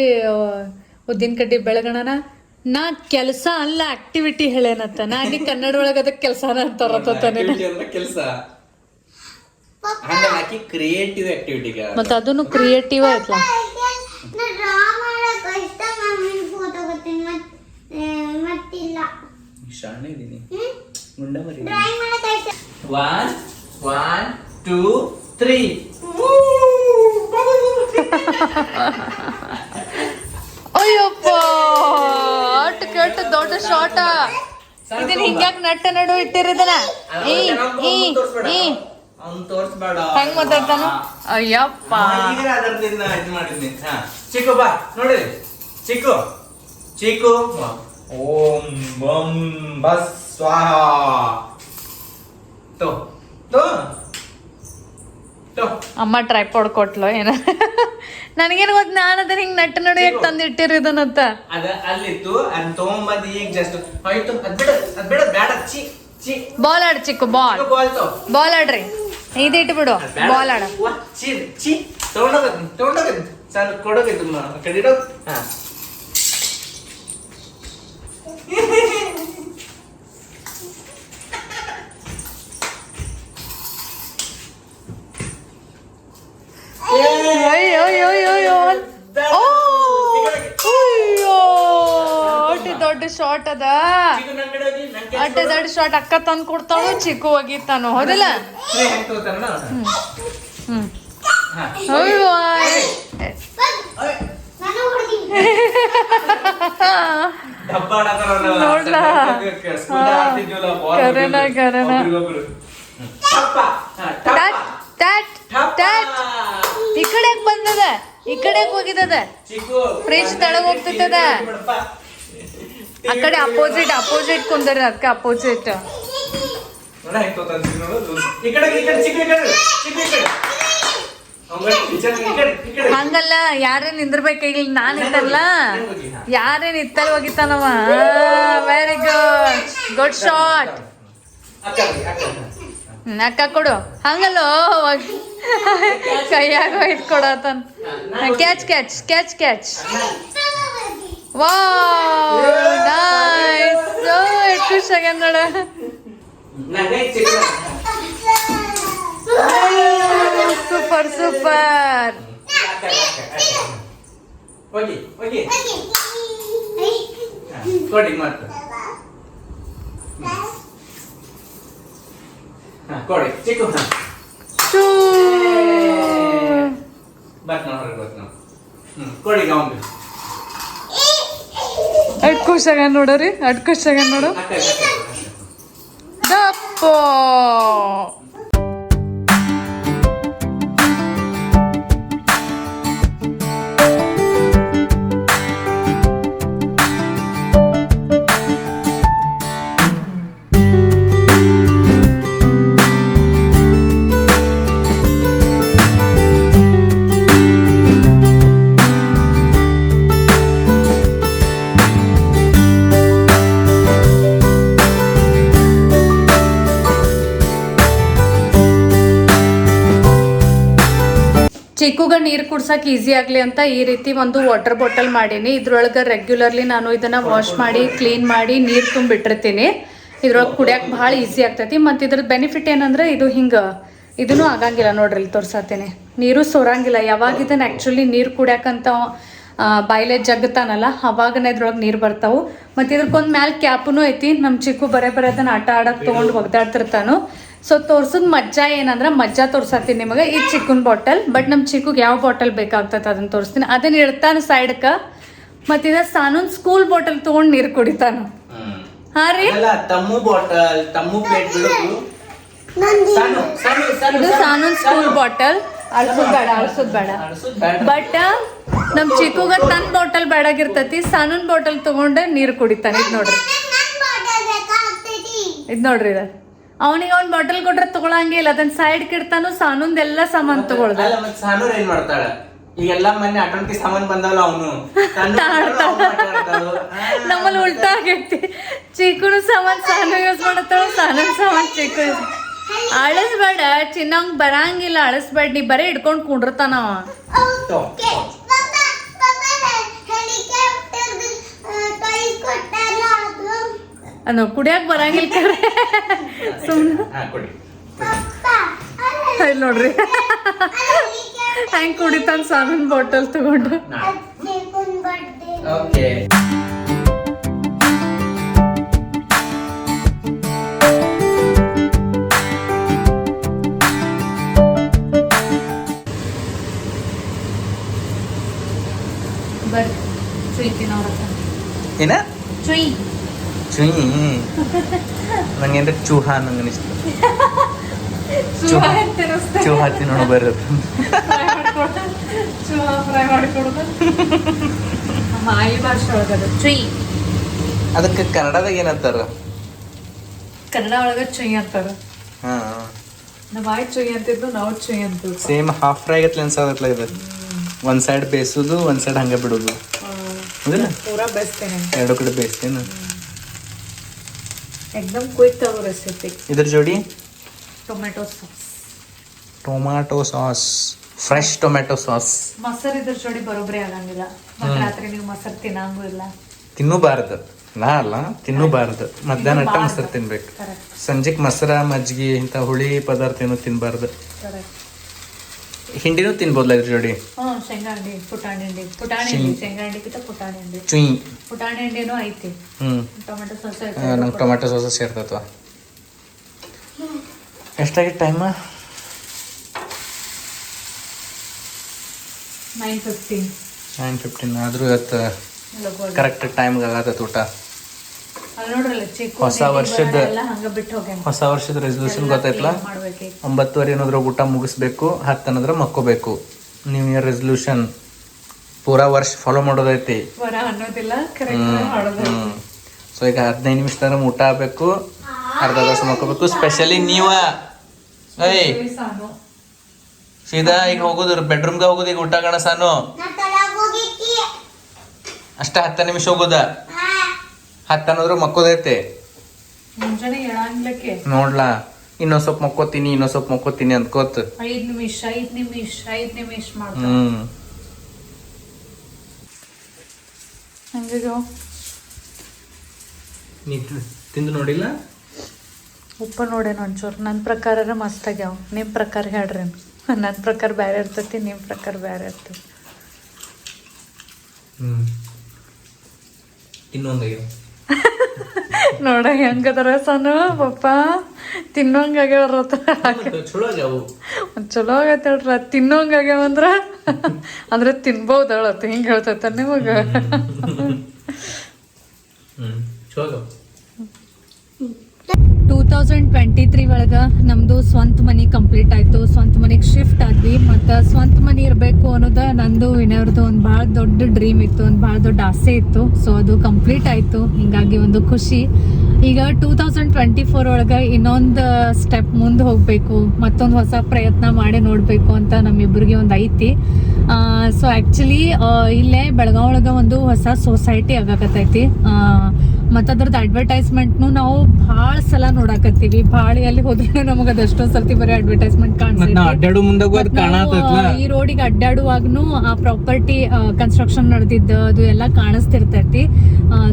ಉದ್ದಿನ ಕಡ್ಡಿ ಬೆಳಗಣನ. ನಾ ಕೆಲಸ ಅಲ್ಲ ಆಕ್ಟಿವಿಟಿ ಹೇಳೇನತ್ತ. ನಾನು ಕನ್ನಡ ಒಳಗೆ ಅದಕ್ಕೆ ಕೆಲಸನ ಅಂತಾರತ್ತಾನೆ. ಕ್ರಿಯೇಟಿವ್ ಆಕ್ಟಿವಿಟಿ ಮತ್ತೆ ಅದನ್ನು ಕ್ರಿಯೇಟಿವ್ ಆಯ್ತಲ್ಲ. One, two, three. Ayyappa at ಕೆಟ್ಟ ದೊಡ್ಡ ಶಾಟ. ಇದನ್ನ ಹಿಂಗ್ಯಾಕ್ ನಟ್ಟ ನಡು ಇಟ್ಟಿರಿದನ. ಹೆಂಗ್ ಮಾತಾಡ್ತಾನ ಅಯ್ಯಪ್ಪ. ಚಿಕ್ಕು ಬಾ ನೋಡಿ. ಚಿಕ್ಕು ಚಿಕ್ಕು ಓಂ ಬಂ ಬಸ್ ಸ್ವಾಹ. ಅಮ್ಮ ಟ್ರೈಪಾಡ್ ಕೊಟ್ಲು ಏನ. ನನಗೇನು ಗೊತ್ತು, ನಾನು ಅದನ್ನ ಹಿಂಗ್ ನಟ್ಟ ನಡು ಯಾಕೆ ತಂದು ಇಟ್ಟಿರಿದನಂತ. ಅದ ಅಲ್ಲಿತ್ತು ಅದನ್ನ ತಗೊಂಬಂದು ಈಗ ಜಸ್ಟ್ ಹೋಯ್ತು. ಅದ್ ಬಿಡ ಬೇಡ. ಬಾಲ್ ಆಡ್ ಚಿಕ್ಕು, ಬಾಲ್ ಬಾಲ್ ಆಡ್ರಿ. ಇದಿಟ್ಟು ಬಿಡು, ಬಾಲ್ ಆಡ. ತಗೊಂಡೋಗತ್ತೀನಿ ಸರ್, ಕೊಡೋಗಿತ್ತು ಕಡೆ ಇಡೋ. ಹಾ ದೊಡ್ಡ ಶಾಟ್ ಅದ. ಅಡ್ಡ ದೊಡ್ಡ ಶಾಟ್ ಅಕ್ಕ ತಂದು ಕೊಡ್ತಾಳು, ಚಿಕ್ಕು ಒಗಿತಾನು, ಹೌದಲ್ಲ? ನೋಡ್ಲಾ ಕರೆನ ಕರೆನ. ಈ ಕಡೆ ಬಂದದ, ಈ ಕಡೆ ಹೋಗಿದ್ದದ ಫ್ರಿಜ್ ತೆಳಗ್ ಹೋಗ್ತಿತ್ತದ ಆ ಕಡೆ ಅಪೋಸಿಟ್ ಕುಂದರ ಅದಕ್ಕೆ ಅಪೋಸಿಟ್ ಹಂಗಲ್ಲ ಯಾರೇ ನಿಂದಿರ್ಬೇಕ ಈಗ ನಾನ್ ಇತ್ತಲ್ಲ ಯಾರೇ ನಿತ್ತಲ್ ಹೋಗಿತ್ತಾನವ ವೆರಿ ಗುಡ್ ಶಾಟ್ ಅಕ್ಕ ಕೊಡು ಹಂಗಲ್ಲೋ ಕೈಯಾಗ ಇಟ್ಕೊಡತನ್ ಕ್ಯಾಚ್ ವಾವ್ ನೈಸ್ ಎಷ್ಟು ಖುಷಿ ಆಗ್ಯಾನ ನೋಡ ಸೂಪರ್ ಕೊಡಿ ಚಿಕ್ಕು ಕೊಡಿ ಗಾಂಬಿ ಅಟ್ ಖುಷಿ ಆಗ್ಯಾನ ನೋಡ್ರಿ ಅಟ್ ಖುಷಿ ಆಗ್ಯಾನ ನೋಡು ದಪ್ಪ ಚಿಕ್ಕುಗ ನೀರು ಕುಡ್ಸಕ್ಕೆ ಈಸಿ ಆಗಲಿ ಅಂತ ಈ ರೀತಿ ಒಂದು ವಾಟರ್ ಬಾಟಲ್ ಮಾಡೀನಿ. ಇದ್ರೊಳಗೆ ರೆಗ್ಯುಲರ್ಲಿ ನಾನು ಇದನ್ನು ವಾಶ್ ಮಾಡಿ ಕ್ಲೀನ್ ಮಾಡಿ ನೀರು ತುಂಬಿಟ್ಟಿರ್ತೀನಿ. ಇದ್ರೊಳಗೆ ಕುಡಿಯೋಕೆ ಭಾಳ ಈಸಿ ಆಗ್ತೈತಿ. ಮತ್ತು ಇದ್ರದ್ದು ಬೆನಿಫಿಟ್ ಏನಂದ್ರೆ ಇದು ಹಿಂಗೆ ಇದೂ ಆಗಂಗಿಲ್ಲ ನೋಡ್ರಿ, ಇಲ್ಲಿ ತೋರ್ಸತ್ತೇನೆ. ನೀರು ಸೋರಂಗಿಲ್ಲ. ಯಾವಾಗ ಇದನ್ನು ಆ್ಯಕ್ಚುಲಿ ನೀರು ಕುಡಿಯೋಕಂತ ಬಾಯ್ಲೆ ಜಗ್ತಾನಲ್ಲ ಅವಾಗನೇ ಇದ್ರೊಳಗೆ ನೀರು ಬರ್ತಾವೆ. ಮತ್ತು ಇದ್ರಕ್ಕೊಂದು ಮ್ಯಾಲೆ ಕ್ಯಾಪೂ ಐತಿ. ನಮ್ಮ ಚಿಕ್ಕು ಬರೇ ಅದನ್ನು ಆಟ ಆಡೋಕೆ ತೊಗೊಂಡು ಒಗ್ದಾಡ್ತಿರ್ತಾನು. ಸೊ ತೋರ್ಸೋದು ಮಜ್ಜಾ ಏನಂದ್ರೆ ಮಜ್ಜಾ ತೋರ್ಸತ್ತೀನಿ ನಿಮಗೆ ಈ ಚಿಕ್ಕನ್ ಬಾಟಲ್. ಬಟ್ ನಮ್ಮ ಚಿಕ್ಕಗೆ ಯಾವ ಬಾಟಲ್ ಬೇಕಾಗ್ತದೆ ಅದನ್ನ ತೋರಿಸ್ತೀನಿ. ಅದನ್ನ ಇಡ್ತಾನೆ ಸೈಡ್ಗೆ. ಮತ್ತು ಇದು ಸಾನೂನ್ ಸ್ಕೂಲ್ ಬಾಟಲ್ ತೊಗೊಂಡು ನೀರು ಕುಡಿತಾನು. ಹಾ ರೀ, ಇದು ಸಾನೂನ್ ಸ್ಕೂಲ್ ಬಾಟಲ್. ಅಳ್ಸೋದ್ ಬೇಡ. ಬಟ್ ನಮ್ಮ ಚಿಕ್ಕಗ ತನ್ನ ಬಾಟಲ್ ಬೇಡಾಗಿರ್ತೈತಿ. ಸಾನೂನ್ ಬಾಟಲ್ ತೊಗೊಂಡು ನೀರು ಕುಡಿತಾನೆ. ಇದು ನೋಡ್ರಿ ಇದು ಅವನಿಗೆ ಅವ್ನ ಬಾಟಲ್ ಕೊಟ್ರೆ ತಗೊಳಂಗಿಲ್ಲ. ಅದನ್ನ ಸೈಡ್ ಕಿಡ್ತಾನು. ಸಾನೂನ್ದೆಲ್ಲ ಸಾಮಾನು ತಗೊಳ್ದ. ಸಾನೂರ್ ಏನ್ ಮಾಡ್ತಾಳ ಈಗೆಲ್ಲ ಮೊನ್ನೆ ಆಟೋಮಿ ಸಾಮಾನ್ ಬಂದವಲ್ಲ ಅವನು ನಮ್ಮಲ್ಲಿ ಉಲ್ಟಾ ಆಗೈತಿ. ಚಿಕ್ಕನು ಸಾಮಾನ್ ಸಾನು ಯೂಸ್ ಮಾಡತ್ತಾಳ, ಸಾನೂನ್ ಸಾಮಾನ್ ಚಿಕ್ಕು ಯೂಸ್. ಅಳಿಸ್ಬೇಡ ಚಿನ್ನಂಗ್ ಬರಂಗಿಲ್ಲ, ಅಳಿಸ್ಬೇಡ. ನೀ ಬರೀ ಹಿಡ್ಕೊಂಡ್ ಕುಂಡಿರ್ತಾನವ. ಅನ್ನು ಕುಡಿಯಕ್ ಬರಂಗಿಲ್ಲ ಕರೆ ಸುಮ್ಮನೆ ನೋಡ್ರಿ ಹೆಂಗ್ ಕುಡಿತಾನ ಸಾನೂನ್ ಬಾಟಲ್ ತಗೊಂಡು. ಬರ್ರಿ ಚುಯ್ ತಿನ್ನೋರತ್ತ ಏನ ಚುಯ್ ಚುಯಿ ನಂಗೆ ಚೂಹಾ ನಂಗೆ ಅನಿಸ್ತು. ಚೂಹಾ ತಿನ್ನೋಣ ಬರ್ರಿ ಫ್ರೈ ಮಾಡಿಕೊಡೋದು ಮಾಯಿ ಭಾಷೆ ಒಳಗದ ಚುಯ್. ಅದಕ್ಕೆ ಕನ್ನಡದಾಗ ಏನಂತಾರ? ಕನ್ನಡ ಒಳಗ ಚುಯ್ ಅಂತಾರ. ಹಾ ನಮ್ಮ ಆಯ್ ಚುಯ್ ಅಂತಿದ್ದು ನಾವು ಚುಯ್ ಅಂತ ಸೇಮ್ ಹಾಫ್ ಫ್ರೈ ಆಗತ್ಲ ಅನ್ಸದತ್ಲ ಇದು. ಒಂದ್ ಸೈಡ್ ಬೇಯಿಸೋದು ಒಂದ್ ಸೈಡ್ ಹಂಗೆ ಬಿಡೋದು. ಪೂರಾ ಬೇಯಿಸ್ತೇನೆ, ಎರಡು ಕಡೆ ಬೇಯಿಸ್ತೇನೆ. एकदम क्विक ರೆಸಿಪಿ. ಇದ್ರ ಜೋಡಿ tomato sauce, fresh tomato sauce. ಮೊಸರು ಇದ್ರ ಜೋಡಿ ಬರೋಬ್ಬರಿ ಆಗಂಗಿಲ್ಲ. ರಾತ್ರಿ ನೀವು ಮೊಸರು ತಿನ್ನಂಗೂ ಇಲ್ಲ. ತಿನ್ನಬಾರ್ದು, ನಾ ಅಲ್ಲ ತಿನ್ನಬಾರ್ದು. ಮಧ್ಯಾಹ್ನ ಅಟ್ಟ ಮೊಸರು ತಿನ್ಬೇಕು. ಸಂಜೆಕ್ ಮೊಸರ ಮಜ್ಜಿಗೆ ಇಂಥ ಹುಳಿ ಪದಾರ್ಥ ಏನು ತಿನ್ಬಾರ್ದು. ಹಿಂಡಿನೂ ತಿನ್ಬೋದ್ಲ ಇದ್ರ ಜೋಡಿ. ಶೇಂಗಾ ಹಿಂಡಿ, ಪುಟಾಣಿ ಹಿಂಡಿ. ಪುಟಾಣಿ ಹಿಂಡಿ ಶೇಂಗಾ ಹಿಂಡಿಗಿಂತ ಪುಟಾಣಿ ಹಿಂಡಿ. ಚುಯಿ ಪುಟಾಣಿ ಹಿಂಡಿನೂ ಐತಿ. ಟೊಮೆಟೊ ಸಾಸ್ ನಂಗೆ ಟೊಮೆಟೊ ಸಾಸ್ ಸೇರ್ತತ್ವ. ಎಷ್ಟಾಗಿತ್ತು ಟೈಮ್? 9:15. ಆದ್ರೂ ಇವತ್ತು ಕರೆಕ್ಟ್ ಟೈಮ್ಗೆ ಆಗತ್ತ ಊಟ. ಹೊಸ ವರ್ಷದ ರೆಸಲ್ಯೂಷನ್ ಗೊತ್ತೈತ್ಲ, 9:30 ಅನ್ನೋದ್ರಾಗ ಊಟ ಮುಗಿಸ್ಬೇಕು, 10 ಅನ್ನೋದ್ರ ಮಕ್ಕೋಬೇಕು. ನ್ಯೂ ಇಯರ್ ರೆಸಲ್ಯೂಷನ್ ಪೂರಾ ವರ್ಷ ಫಾಲೋ ಮಾಡೋದೈತಿ. ವರ ಅನ್ನೋದಿಲ್ಲ, ಕರೆಕ್ಟ್ ಮಾಡೋದು. ಸೊ ಈಗ 15 ನಿಮಿಷದಾಗ ಊಟ ಆಗ್ಬೇಕು, ಅರ್ಧ ತಾಸು ಮಕ್ಕೋಬೇಕು. ಸ್ಪೆಷಲಿ ನೀವ ಏಯ್ ಸೀದಾ ಈಗ ಹೋಗುದು ಬೆಡ್ರೂಮ್ಗೆ ಹೋಗುದು, ಈಗ ಊಟ ಗಣ ಸಾನು ಅಷ್ಟ 10 ನಿಮಿಷ ಹೋಗುದ, 10 ಅನ್ನೋದ್ರ ಮಕ್ಕೋದೈತೆ. ಮುಂಜಾನೆ ಹೇಳಂಗ್ಲಕ್ಕೆ ನೋಡ್ಲಾ, ಇನ್ನೊಂದ್ ಸ್ವಲ್ಪ ಮಕ್ಕೋತೀನಿ ಅಂದ್ಕೋತ 5 ನಿಮಿಷ ಮಾಡ್ತಾ. ಹಂಗಿದು ನೀ ತಿಂದು ನೋಡಿಲ್ಲ? ಉಪ್ಪು ನೋಡೇನು ಒಂಚೂರು. ನನ್ನ ಪ್ರಕಾರ ಮಸ್ತ್ ಆಗ್ಯಾವ. ನಿಮ್ಮ ಪ್ರಕಾರ ಹೇಳ್ರಿ. ನನ್ನ ಪ್ರಕಾರ ಬೇರೆ ಇರ್ತೈತಿ, ನಿಮ್ಮ ಪ್ರಕಾರ ಬೇರೆ ಇರ್ತೈತಿ. ಇನ್ನೊಂದಾಗ್ಯಾವ ನೋಡ ಹೆಂಗದರ ಸನು ಪಪ್ಪ ತಿನ್ನೋಂಗಾಗ್ಯಾವ. ಚಲೋ ಆಗ್ಯಾವು, ಚಲೋ ಆಗೈತೆ ಹೇಳ್ರ. ತಿನ್ನೋಂಗಾಗ್ಯಾವ ಅಂದ್ರೆ ತಿನ್ಬೋದು ಹೇಳತ್ತ. ಹಿಂಗೆ ಹೇಳ್ತೈತ ನಿಮಗೆ? 2023 ಒಳಗೆ ನಮ್ಮದು ಸ್ವಂತ ಮನೆ ಕಂಪ್ಲೀಟ್ ಆಯಿತು. ಸ್ವಂತ ಮನೆಗೆ ಶಿಫ್ಟ್ ಆದ್ವಿ. ಮತ್ತು ಸ್ವಂತ ಮನೆ ಇರಬೇಕು ಅನ್ನೋದು ನಂದು ವಿನಯವ್ರದ್ದು ಒಂದು ಭಾಳ ದೊಡ್ಡ ಡ್ರೀಮ್ ಇತ್ತು, ಒಂದು ಭಾಳ ದೊಡ್ಡ ಆಸೆ ಇತ್ತು. ಸೊ ಅದು ಕಂಪ್ಲೀಟ್ ಆಯಿತು. ಹೀಗಾಗಿ ಒಂದು ಖುಷಿ. ಈಗ 2024 ಒಳಗೆ ಇನ್ನೊಂದು ಸ್ಟೆಪ್ ಮುಂದೆ ಹೋಗಬೇಕು, ಮತ್ತೊಂದು ಹೊಸ ಪ್ರಯತ್ನ ಮಾಡಿ ನೋಡಬೇಕು ಅಂತ ನಮ್ಮಿಬ್ಬರಿಗೆ ಒಂದು ಐತಿ. ಸೊ ಆ್ಯಕ್ಚುಲಿ ಇಲ್ಲೇ ಬೆಳಗಾವಿ ಒಳಗೆ ಒಂದು ಹೊಸ ಸೊಸೈಟಿ ಆಗಾಕತ್ತೈತಿ. ಮತ್ತು ಅದ್ರದ್ದು ಅಡ್ವರ್ಟೈಸ್ಮೆಂಟ್ನು ನಾವು ಭಾಳ ಸಲ ನೋಡಾಕತ್ತೀವಿ. ಭಾಳ ಎಲ್ಲಿ ಹೋದ್ರೆ ನಮಗೆ ಅದೆಷ್ಟೊಂದು ಸರ್ತಿ ಬರೀ ಅಡ್ವರ್ಟೈಸ್ಮೆಂಟ್ ಕಾಣಿಸ್ತೈತಿ. ಈ ರೋಡಿಗೆ ಅಡ್ಡಾಡುವಾಗ್ನು ಆ ಪ್ರಾಪರ್ಟಿ ಕನ್ಸ್ಟ್ರಕ್ಷನ್ ನಡೆದಿದ್ದು ಅದು ಎಲ್ಲ ಕಾಣಿಸ್ತಿರ್ತೈತಿ.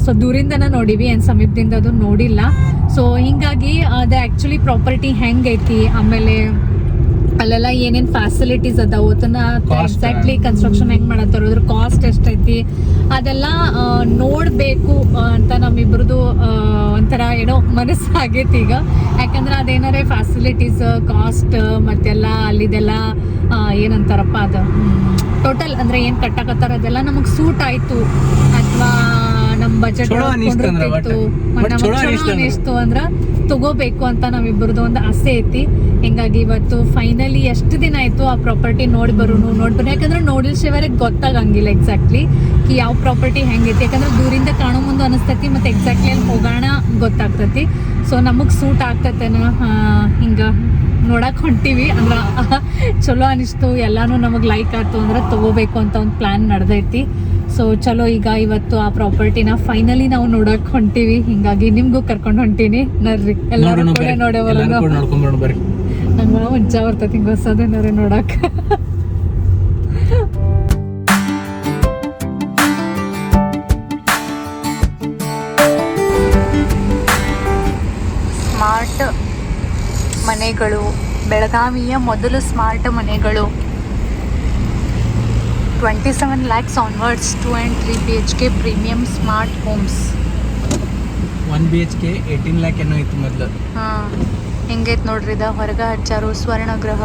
ಸೊ ದೂರಿಂದನ ನೋಡಿವಿ, ಏನ್ ಸಮೀಪದಿಂದ ಅದು ನೋಡಿಲ್ಲ. ಸೊ ಹಿಂಗಾಗಿ ಅದು ಆಕ್ಚುಲಿ ಪ್ರಾಪರ್ಟಿ ಹೆಂಗೈತಿ, ಆಮೇಲೆ ಅಲ್ಲೆಲ್ಲ ಏನೇನ್ ಫ್ಯಾಸಿಲಿಟೀಸ್ ಅದಾವ, ಅದನ್ನ ಎಕ್ಸಾಕ್ಟ್ಲಿ ಕನ್ಸ್ಟ್ರಕ್ಷನ್ ಹೆಂಗ್ ಮಾಡತ್ತಾರ, ಅದ್ರ ಕಾಸ್ಟ್ ಎಷ್ಟೈತಿ ಅದೆಲ್ಲ ನೋಡ್ಬೇಕು ಅಂತ ನಮ್ಮಿಬ್ರದ್ದು ಒಂಥರ ಏನೋ ಮನಸ್ಸಾಗೈತಿ ಈಗ. ಯಾಕಂದ್ರೆ ಅದೇನಾರೆ ಫ್ಯಾಸಿಲಿಟೀಸ್, ಕಾಸ್ಟ್ ಮತ್ತೆಲ್ಲ ಅಲ್ಲಿದೆಲ್ಲ ಏನಂತಾರಪ್ಪ ಅದು ಟೋಟಲ್ ಅಂದ್ರೆ ಏನ್ ಕಟ್ಟಾಕತ್ತಾರ ಅದೆಲ್ಲ ನಮಗ್ ಸೂಟ್ ಆಯ್ತು ಅಥವಾ ನಮ್ ಬಜೆಟ್ ಅನಿಸ್ತು ಅಂದ್ರ ತಗೋಬೇಕು ಅಂತ ನಮ್ಮಿಬ್ಬರದು ಒಂದು ಆಸೆ ಐತಿ. ಹಿಂಗಾಗಿ ಇವತ್ತು ಫೈನಲಿ ಎಷ್ಟು ದಿನ ಆಯ್ತು ಆ ಪ್ರಾಪರ್ಟಿ ನೋಡಿ ಬರೋನು. ಯಾಕಂದ್ರೆ ನೋಡಿಲ್ ಶಿವರಿಗೆ ಗೊತ್ತಾಗಂಗಿಲ್ಲ ಎಕ್ಸಾಕ್ಟ್ಲಿ ಯಾವ ಪ್ರಾಪರ್ಟಿ ಹೆಂಗೈತಿ. ಯಾಕಂದ್ರೆ ದೂರಿಂದ ಕಾಣೋ ಮುಂದೆ ಅನಿಸ್ತೈತಿ, ಮತ್ತೆ ಎಕ್ಸಾಕ್ಟ್ಲಿ ಅಲ್ಲಿ ಹೋಗೋಣ ಗೊತ್ತಾಗ್ತೈತಿ. ಸೊ ನಮಗ್ ಸೂಟ್ ಆಗ್ತೈತೇನ ಹಿಂಗ ನೋಡಕ್ ಹೊಂಟಿವಿ. ಅಂದ್ರ ಚಲೋ ಅನಿಸ್ತು, ಎಲ್ಲಾನು ನಮಗ್ ಲೈಕ್ ಆಯ್ತು ಅಂದ್ರೆ ತಗೋಬೇಕು ಅಂತ ಒಂದು ಪ್ಲಾನ್ ನಡೆದೈತಿ. ಸೊ ಚಲೋ ಈಗ ಇವತ್ತು ಆ ಪ್ರಾಪರ್ಟಿನ ಫೈನಲಿ ನಾವು ನೋಡಕ್ ಹೊಂಟಿವಿ. ಹಿಂಗಾಗಿ ನಿಮ್ಗೂ ಕರ್ಕೊಂಡು ಹೊಂಟೀನಿ ನರ್ರಿ, ಎಲ್ಲರೂ ಕೂಡ ನೋಡೇವಲ್ಲ. ನಂಗೆ ಮಜ್ಜಾ ಬರ್ತೈತಿ ಹಿಂಗ ಹೊಸದೇನಾರ ನೋಡಕ್. ಸ್ಮಾರ್ಟ್ ಮನೆಗಳು, ಬೆಳಗಾವಿಯ ಮೊದಲು ಸ್ಮಾರ್ಟ್ ಮನೆಗಳು. 27 lakhs onwards 2 and 3 BHK premium smart homes. 1 BHK 18 lakh ಏನೋ ಇತ್ತು ಮೊದಲು. ಹಿಂಗೈತೆ ನೋಡ್ರಿ. ಇದ ಹೊರಗೆ ಹಚ್ಚಾರು Swarnagriha,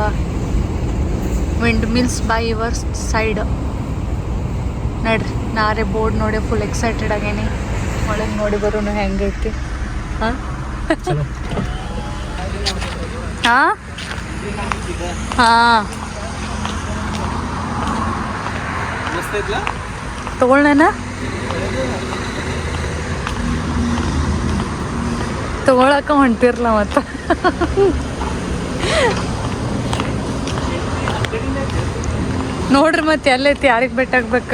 wind mills by your side. ನೋಡ್ರಿ ನಾರೇ ಬೋರ್ಡ್ ನೋಡಿ ಫುಲ್ ಎಕ್ಸೈಟೆಡ್ ಆಗೇನಿ. ಒಳಗೆ ನೋಡಿ ಬರೋನು ಹೆಂಗೈತಿ. ಹಾಂ ಹಾಂ ಹಾಂ ತಗೊಳ್ಳೇನ ತಗೊಳಕ ಹೊಂಟಿರ್ಲ ಮತ್ತ. ನೋಡ್ರಿ ಮತ್ತೆ ಎಲ್ಲೈತಿ, ಯಾರಿಗೆ ಬೆಟ್ಟಾಗ್ಬೇಕ.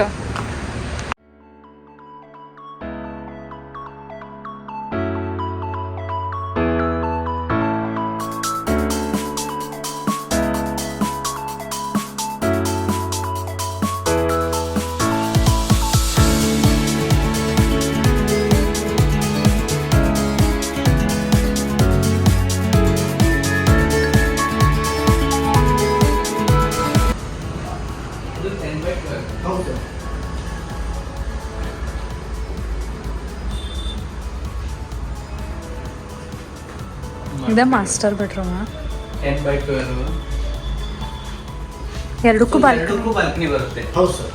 ಇದ ಮಾಸ್ಟರ್ ಬೆಡ್ರೂಮ್. 10/12 ಎರಡಕ್ಕೂ ಬಾಲ್ಕನಿ ಬರುತ್ತೆ. ಹೌದು ಸರ್.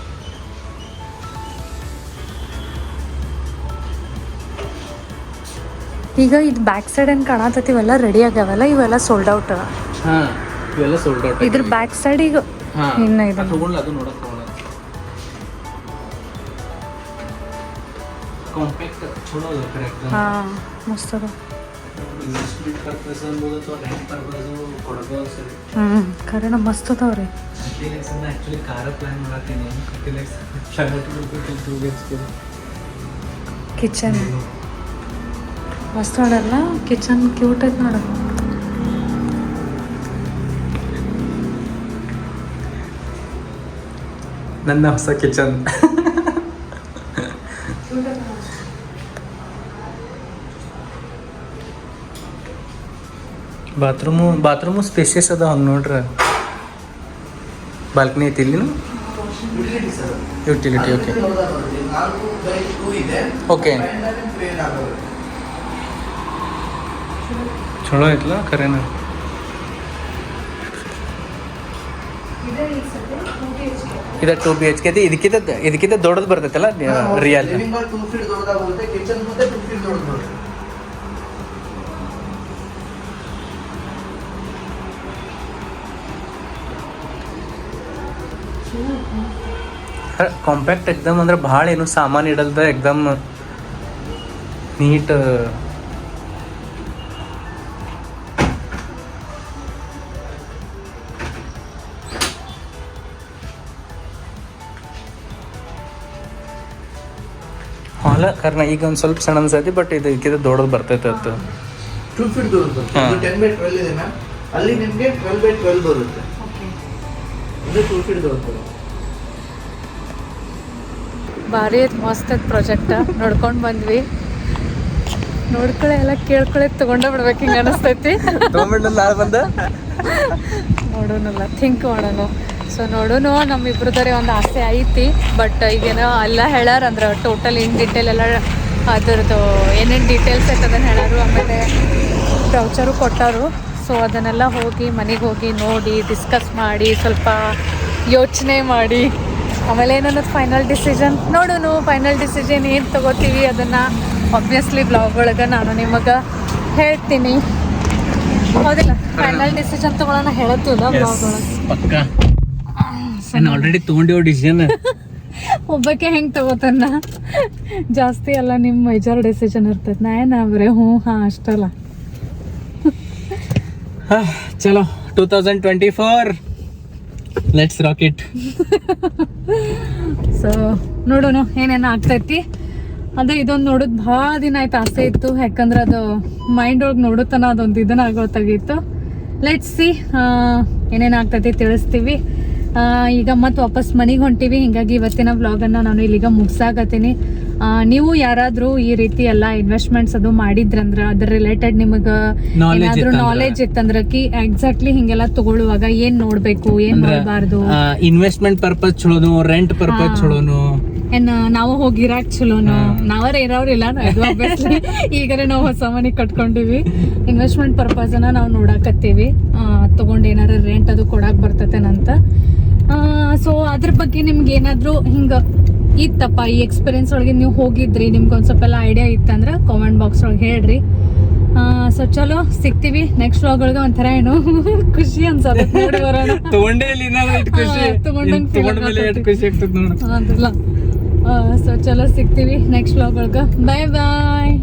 ಈಗ ಇದು ಬ್ಯಾಕ್ ಸೈಡ್ ಏನು ಕಾಣತೈತಿ ಇವೆಲ್ಲ ರೆಡಿ ಆಗ್ಯಾವಲ್ಲ, ಇವೆಲ್ಲ ಸೋಲ್ಡ್ ಔಟ್. ಹಾಂ ಇವೆಲ್ಲ ಸೋಲ್ಡ್ ಔಟ್. ಇದ್ರ ಬ್ಯಾಕ್ ಸೈಡ್ ಈಗ ಇನ್ನ ಇದೆ. ತಗೊಂಡ್ಲ ಅದು ನೋಡಕ್ ಹೋಗೋಣ. ಕಾಂಪ್ಯಾಕ್ಟ್ ಚಲೋ ಅದ ಕರೆಕ್ಟ್. ಹಾಂ ಮಸ್ತ್ ಅದ. ಇನ್ವೆಸ್ಟ್ಮೆಂಟ್ ಪರ್ಪಸ್ ಅನ್ಬೋದು ಅಥವಾ ರೆಂಟ್ ಪರ್ಪಸ್ ಕೊಡೋದು ಸರಿ. ಖರೇನ ಮಸ್ತ್ ಅದಾವ್ರಿ. ಆ್ಯಕ್ಚುಲಿ ಕಾರ ಪ್ಲ್ಯಾನ್ ಮಾಡತ್ತೀನಿ. 50 lakhs 2 BHK ಕಿಚನ್ ಮಸ್ತ್ ನೋಡಲ್ಲ, ಕಿಚನ್ ಕ್ಯೂಟ್ ಐತೆ ನೋಡ. ನನ್ನ ಹೊಸ ಕಿಚನ್. ಬಾತ್ರೂಮು ಸ್ಪೇಸಿಯಸ್ ಅದ ಹಂಗೆ ನೋಡ್ರಿ. ಬಾಲ್ಕನಿ ಐತಿ ಇಲ್ಲಿ. ಯುಟಿಲಿಟಿ ಓಕೆ ಓಕೆ ಚಲೋ ಐತಲ್ಲ ಖರೇನ. ಇದು 2 BHK ಐತಿ. ಇದಕ್ಕಿಂತ ದೊಡ್ಡದು ಬರ್ತೈತಲ್ಲ ರಿಯಲ್. ಕಾಂಪ್ಯಾಕ್ಟ್ ಎಕ್ದಮ್ ಅಂದ್ರೆ ಭಾಳ ಏನು ಸಾಮಾನು ಇಡಲ್ದ ಎಕ್ದಮ್ ನೀಟ್. ಹಾಲ ಕರ್ನ ಈಗ ಒಂದು ಸ್ವಲ್ಪ ಸಣ್ಣ ಅನ್ಸತಿ, ಬಟ್ ಇದಕ್ಕಿಂತ ದೊಡ್ಡದು ಬರ್ತೈತೆ ಅದು. 2 feet ದೊಡ್ಡದು ಬರುತ್ತೆ. ಇದು 10x12 ಇದೆ ಮ್ಯಾಮ್. ಅಲ್ಲಿ ನಿಮಗೆ 12x12 ಬರುತ್ತೆ. ಇದು 2 feet ದೊಡ್ಡದು. ಭಾರಿ ಮಸ್ತ್ ಐತೆ ಪ್ರಾಜೆಕ್ಟ್. ನೋಡ್ಕೊಂಡು ಬಂದ್ವಿ. ನೋಡ್ಕೊಳ್ಳೆ ಎಲ್ಲ ಕೇಳ್ಕೊಳ್ಳೆ ತೊಗೊಂಡ ಬಿಡ್ಬೇಕು ಹಿಂಗೆ ಅನಿಸ್ತೈತಿ. ನಾಳೆ ಬಂದ ನೋಡೋಣಲ್ಲ, ಥಿಂಕ್ ಮಾಡೋಣ. ಸೊ ನೋಡೋಣ, ನಮ್ಮಿಬ್ರದರೆ ಒಂದು ಆಸೆ ಐತಿ. ಬಟ್ ಈಗೇನೋ ಎಲ್ಲ ಹೇಳಾರ ಅಂದ್ರೆ ಟೋಟಲ್ ಇನ್ ಡೀಟೇಲ್ ಎಲ್ಲ ಅದ್ರದ್ದು ಏನೇನು ಡೀಟೇಲ್ಸ್ ಐತೆ ಅದನ್ನು ಹೇಳಾರು. ಆಮೇಲೆ ಬ್ರೌಚರು ಕೊಟ್ಟಾರು. ಸೊ ಅದನ್ನೆಲ್ಲ ಹೋಗಿ ಮನೆಗೆ ಹೋಗಿ ನೋಡಿ ಡಿಸ್ಕಸ್ ಮಾಡಿ ಸ್ವಲ್ಪ ಯೋಚನೆ ಮಾಡಿ ಆಮೇಲೆ ಏನನ್ನೋದು ಫೈನಲ್ ಡಿಸಿಷನ್ ನೋಡೋಣ. ಫೈನಲ್ ಡಿಸಿಷನ್ ಏನು ತೊಗೋತೀವಿ ಅದನ್ನು ಆಬ್ವಿಯಸ್ಲಿ ಬ್ಲಾಗ್ ಒಳಗೆ ನಾನು ನಿಮಗೆ ಹೇಳ್ತೀನಿ. ಹೌದಿಲ್ಲ, ಫೈನಲ್ ಡಿಸಿಷನ್ ತೊಗೊಳ್ಳೋಣ ಹೇಳತ್ತಿಲ್ಲ ಬ್ಲಾಗ್ ಒಳಗೆ. ಪಕ್ಕ ಆಲ್ರೆಡಿ ತೊಗೊಂಡಿವ ಡಿಸಿಷನ್. ಒಬ್ಬಕ್ಕೆ ಹೆಂಗೆ ತಗೋತಾನ ಜಾಸ್ತಿ ಅಲ್ಲ, ನಿಮ್ಮ ಮೇಜರ್ ಡಿಸಿಷನ್ ಇರ್ತೈತೆ. ನಾ ಬರೇ ಹಾಂ ಅಷ್ಟಲ್ಲ. ಚಲೋ 2024 ಲೆಟ್ಸ್ ರಾಕ್ ಇಟ್. ಸೊ ನೋಡೋಣ ಏನೇನು ಆಗ್ತೈತಿ. ಅದೇ ಇದೊಂದು ನೋಡೋದು ಭಾಳ ದಿನ ಆಯ್ತು ಆಸೆ ಇತ್ತು. ಯಾಕಂದ್ರೆ ಅದು ಮೈಂಡ್ ಒಳಗೆ ನೋಡುತ್ತಾನ ಅದೊಂದು ಇದನ್ನ ಆಗೋತ್ತಾಗಿತ್ತು. ಲೆಟ್ಸ್ ಸಿ ಏನೇನು ಆಗ್ತೈತಿ ತಿಳಿಸ್ತೀವಿ. ಈಗ ಮತ್ತೆ ವಾಪಸ್ ಮನೆಗೆ ಹೊಂಟೀವಿ. ಹಿಂಗಾಗಿ ಇವತ್ತಿನ ವ್ಲಾಗನ್ನು ನಾನು ಇಲ್ಲಿಗ ಮುಗ್ಸಾಕತ್ತೀನಿ. ನೀವು ಯಾರಾದರೂ ಈ ರೀತಿ ಎಲ್ಲ ಇನ್ವೆಸ್ಟ್ಮೆಂಟ್ಸ್ ಅದು ಮಾಡಿದ್ರಂದ್ರೆ ಅದ್ರ ರಿಲೇಟೆಡ್ ನಿಮಗೆ ಏನಾದರೂ ನಾಲೆಜ್ ಇತ್ತಂದ್ರೆ ಎಕ್ಸಾಕ್ಟ್ಲಿ ಹಿಂಗೆಲ್ಲ ತಗೊಳ್ಳುವಾಗ ಏನ್ ನೋಡ್ಬೇಕು ಏನ್ ನೋಡಬಾರ್ದು, ಇನ್ವೆಸ್ಟ್ಮೆಂಟ್ ಪರ್ಪಸ್ ಚಲೋನು ರೆಂಟ್ ಪರ್ಪಸ್ ಚಲೋನು ಏನ್ ನಾವು ಹೋಗಿರಾಕ್ ಚಲೋನು ನಾವರ ಇರೋರಿಲ್ಲ. ಈಗಾರೆ ನಾವು ಹೊಸ ಮನೆ ಕಟ್ಕೊಂಡಿವಿ. ಇನ್ವೆಸ್ಟ್ಮೆಂಟ್ ಪರ್ಪಸ್ ಅನ್ನ ನಾವು ನೋಡಾಕತ್ತೀವಿ. ತಗೊಂಡ್ ಏನಾರ ರೆಂಟ್ ಅದು ಕೊಡಾಕ್ ಬರ್ತೈತೇನಂತ. ಸೊ ಅದ್ರ ಬಗ್ಗೆ ನಿಮ್ಗೆ ಏನಾದ್ರು ಹಿಂಗ ಇತ್ತಪ್ಪ ಈ ಎಕ್ಸ್ಪೀರಿಯನ್ಸ್ ಒಳಗೆ ನೀವು ಹೋಗಿದ್ರಿ, ನಿಮ್ಗೆ ಒಂದ್ ಸ್ವಲ್ಪ ಎಲ್ಲ ಐಡಿಯಾ ಇತ್ತಂದ್ರೆ ಕಾಮೆಂಟ್ ಬಾಕ್ಸ್ ಒಳಗೆ ಹೇಳ್ರಿ. ಸೊ ಚಲೋ ಸಿಗ್ತೀವಿ ನೆಕ್ಸ್ಟ್ ವ್ಲಾಗ್ ಒಳಗೆ. ಒಂಥರ ಏನು ಖುಷಿ ಅನ್ಸಲ್ಲ ನೋಡಿ ಬರೋಣ. ಸೊ ಚಲೋ ಸಿಗ್ತೀವಿ ನೆಕ್ಸ್ಟ್ ವ್ಲಾಗ್ ಒಳಗೆ. ಬಾಯ್ ಬಾಯ್.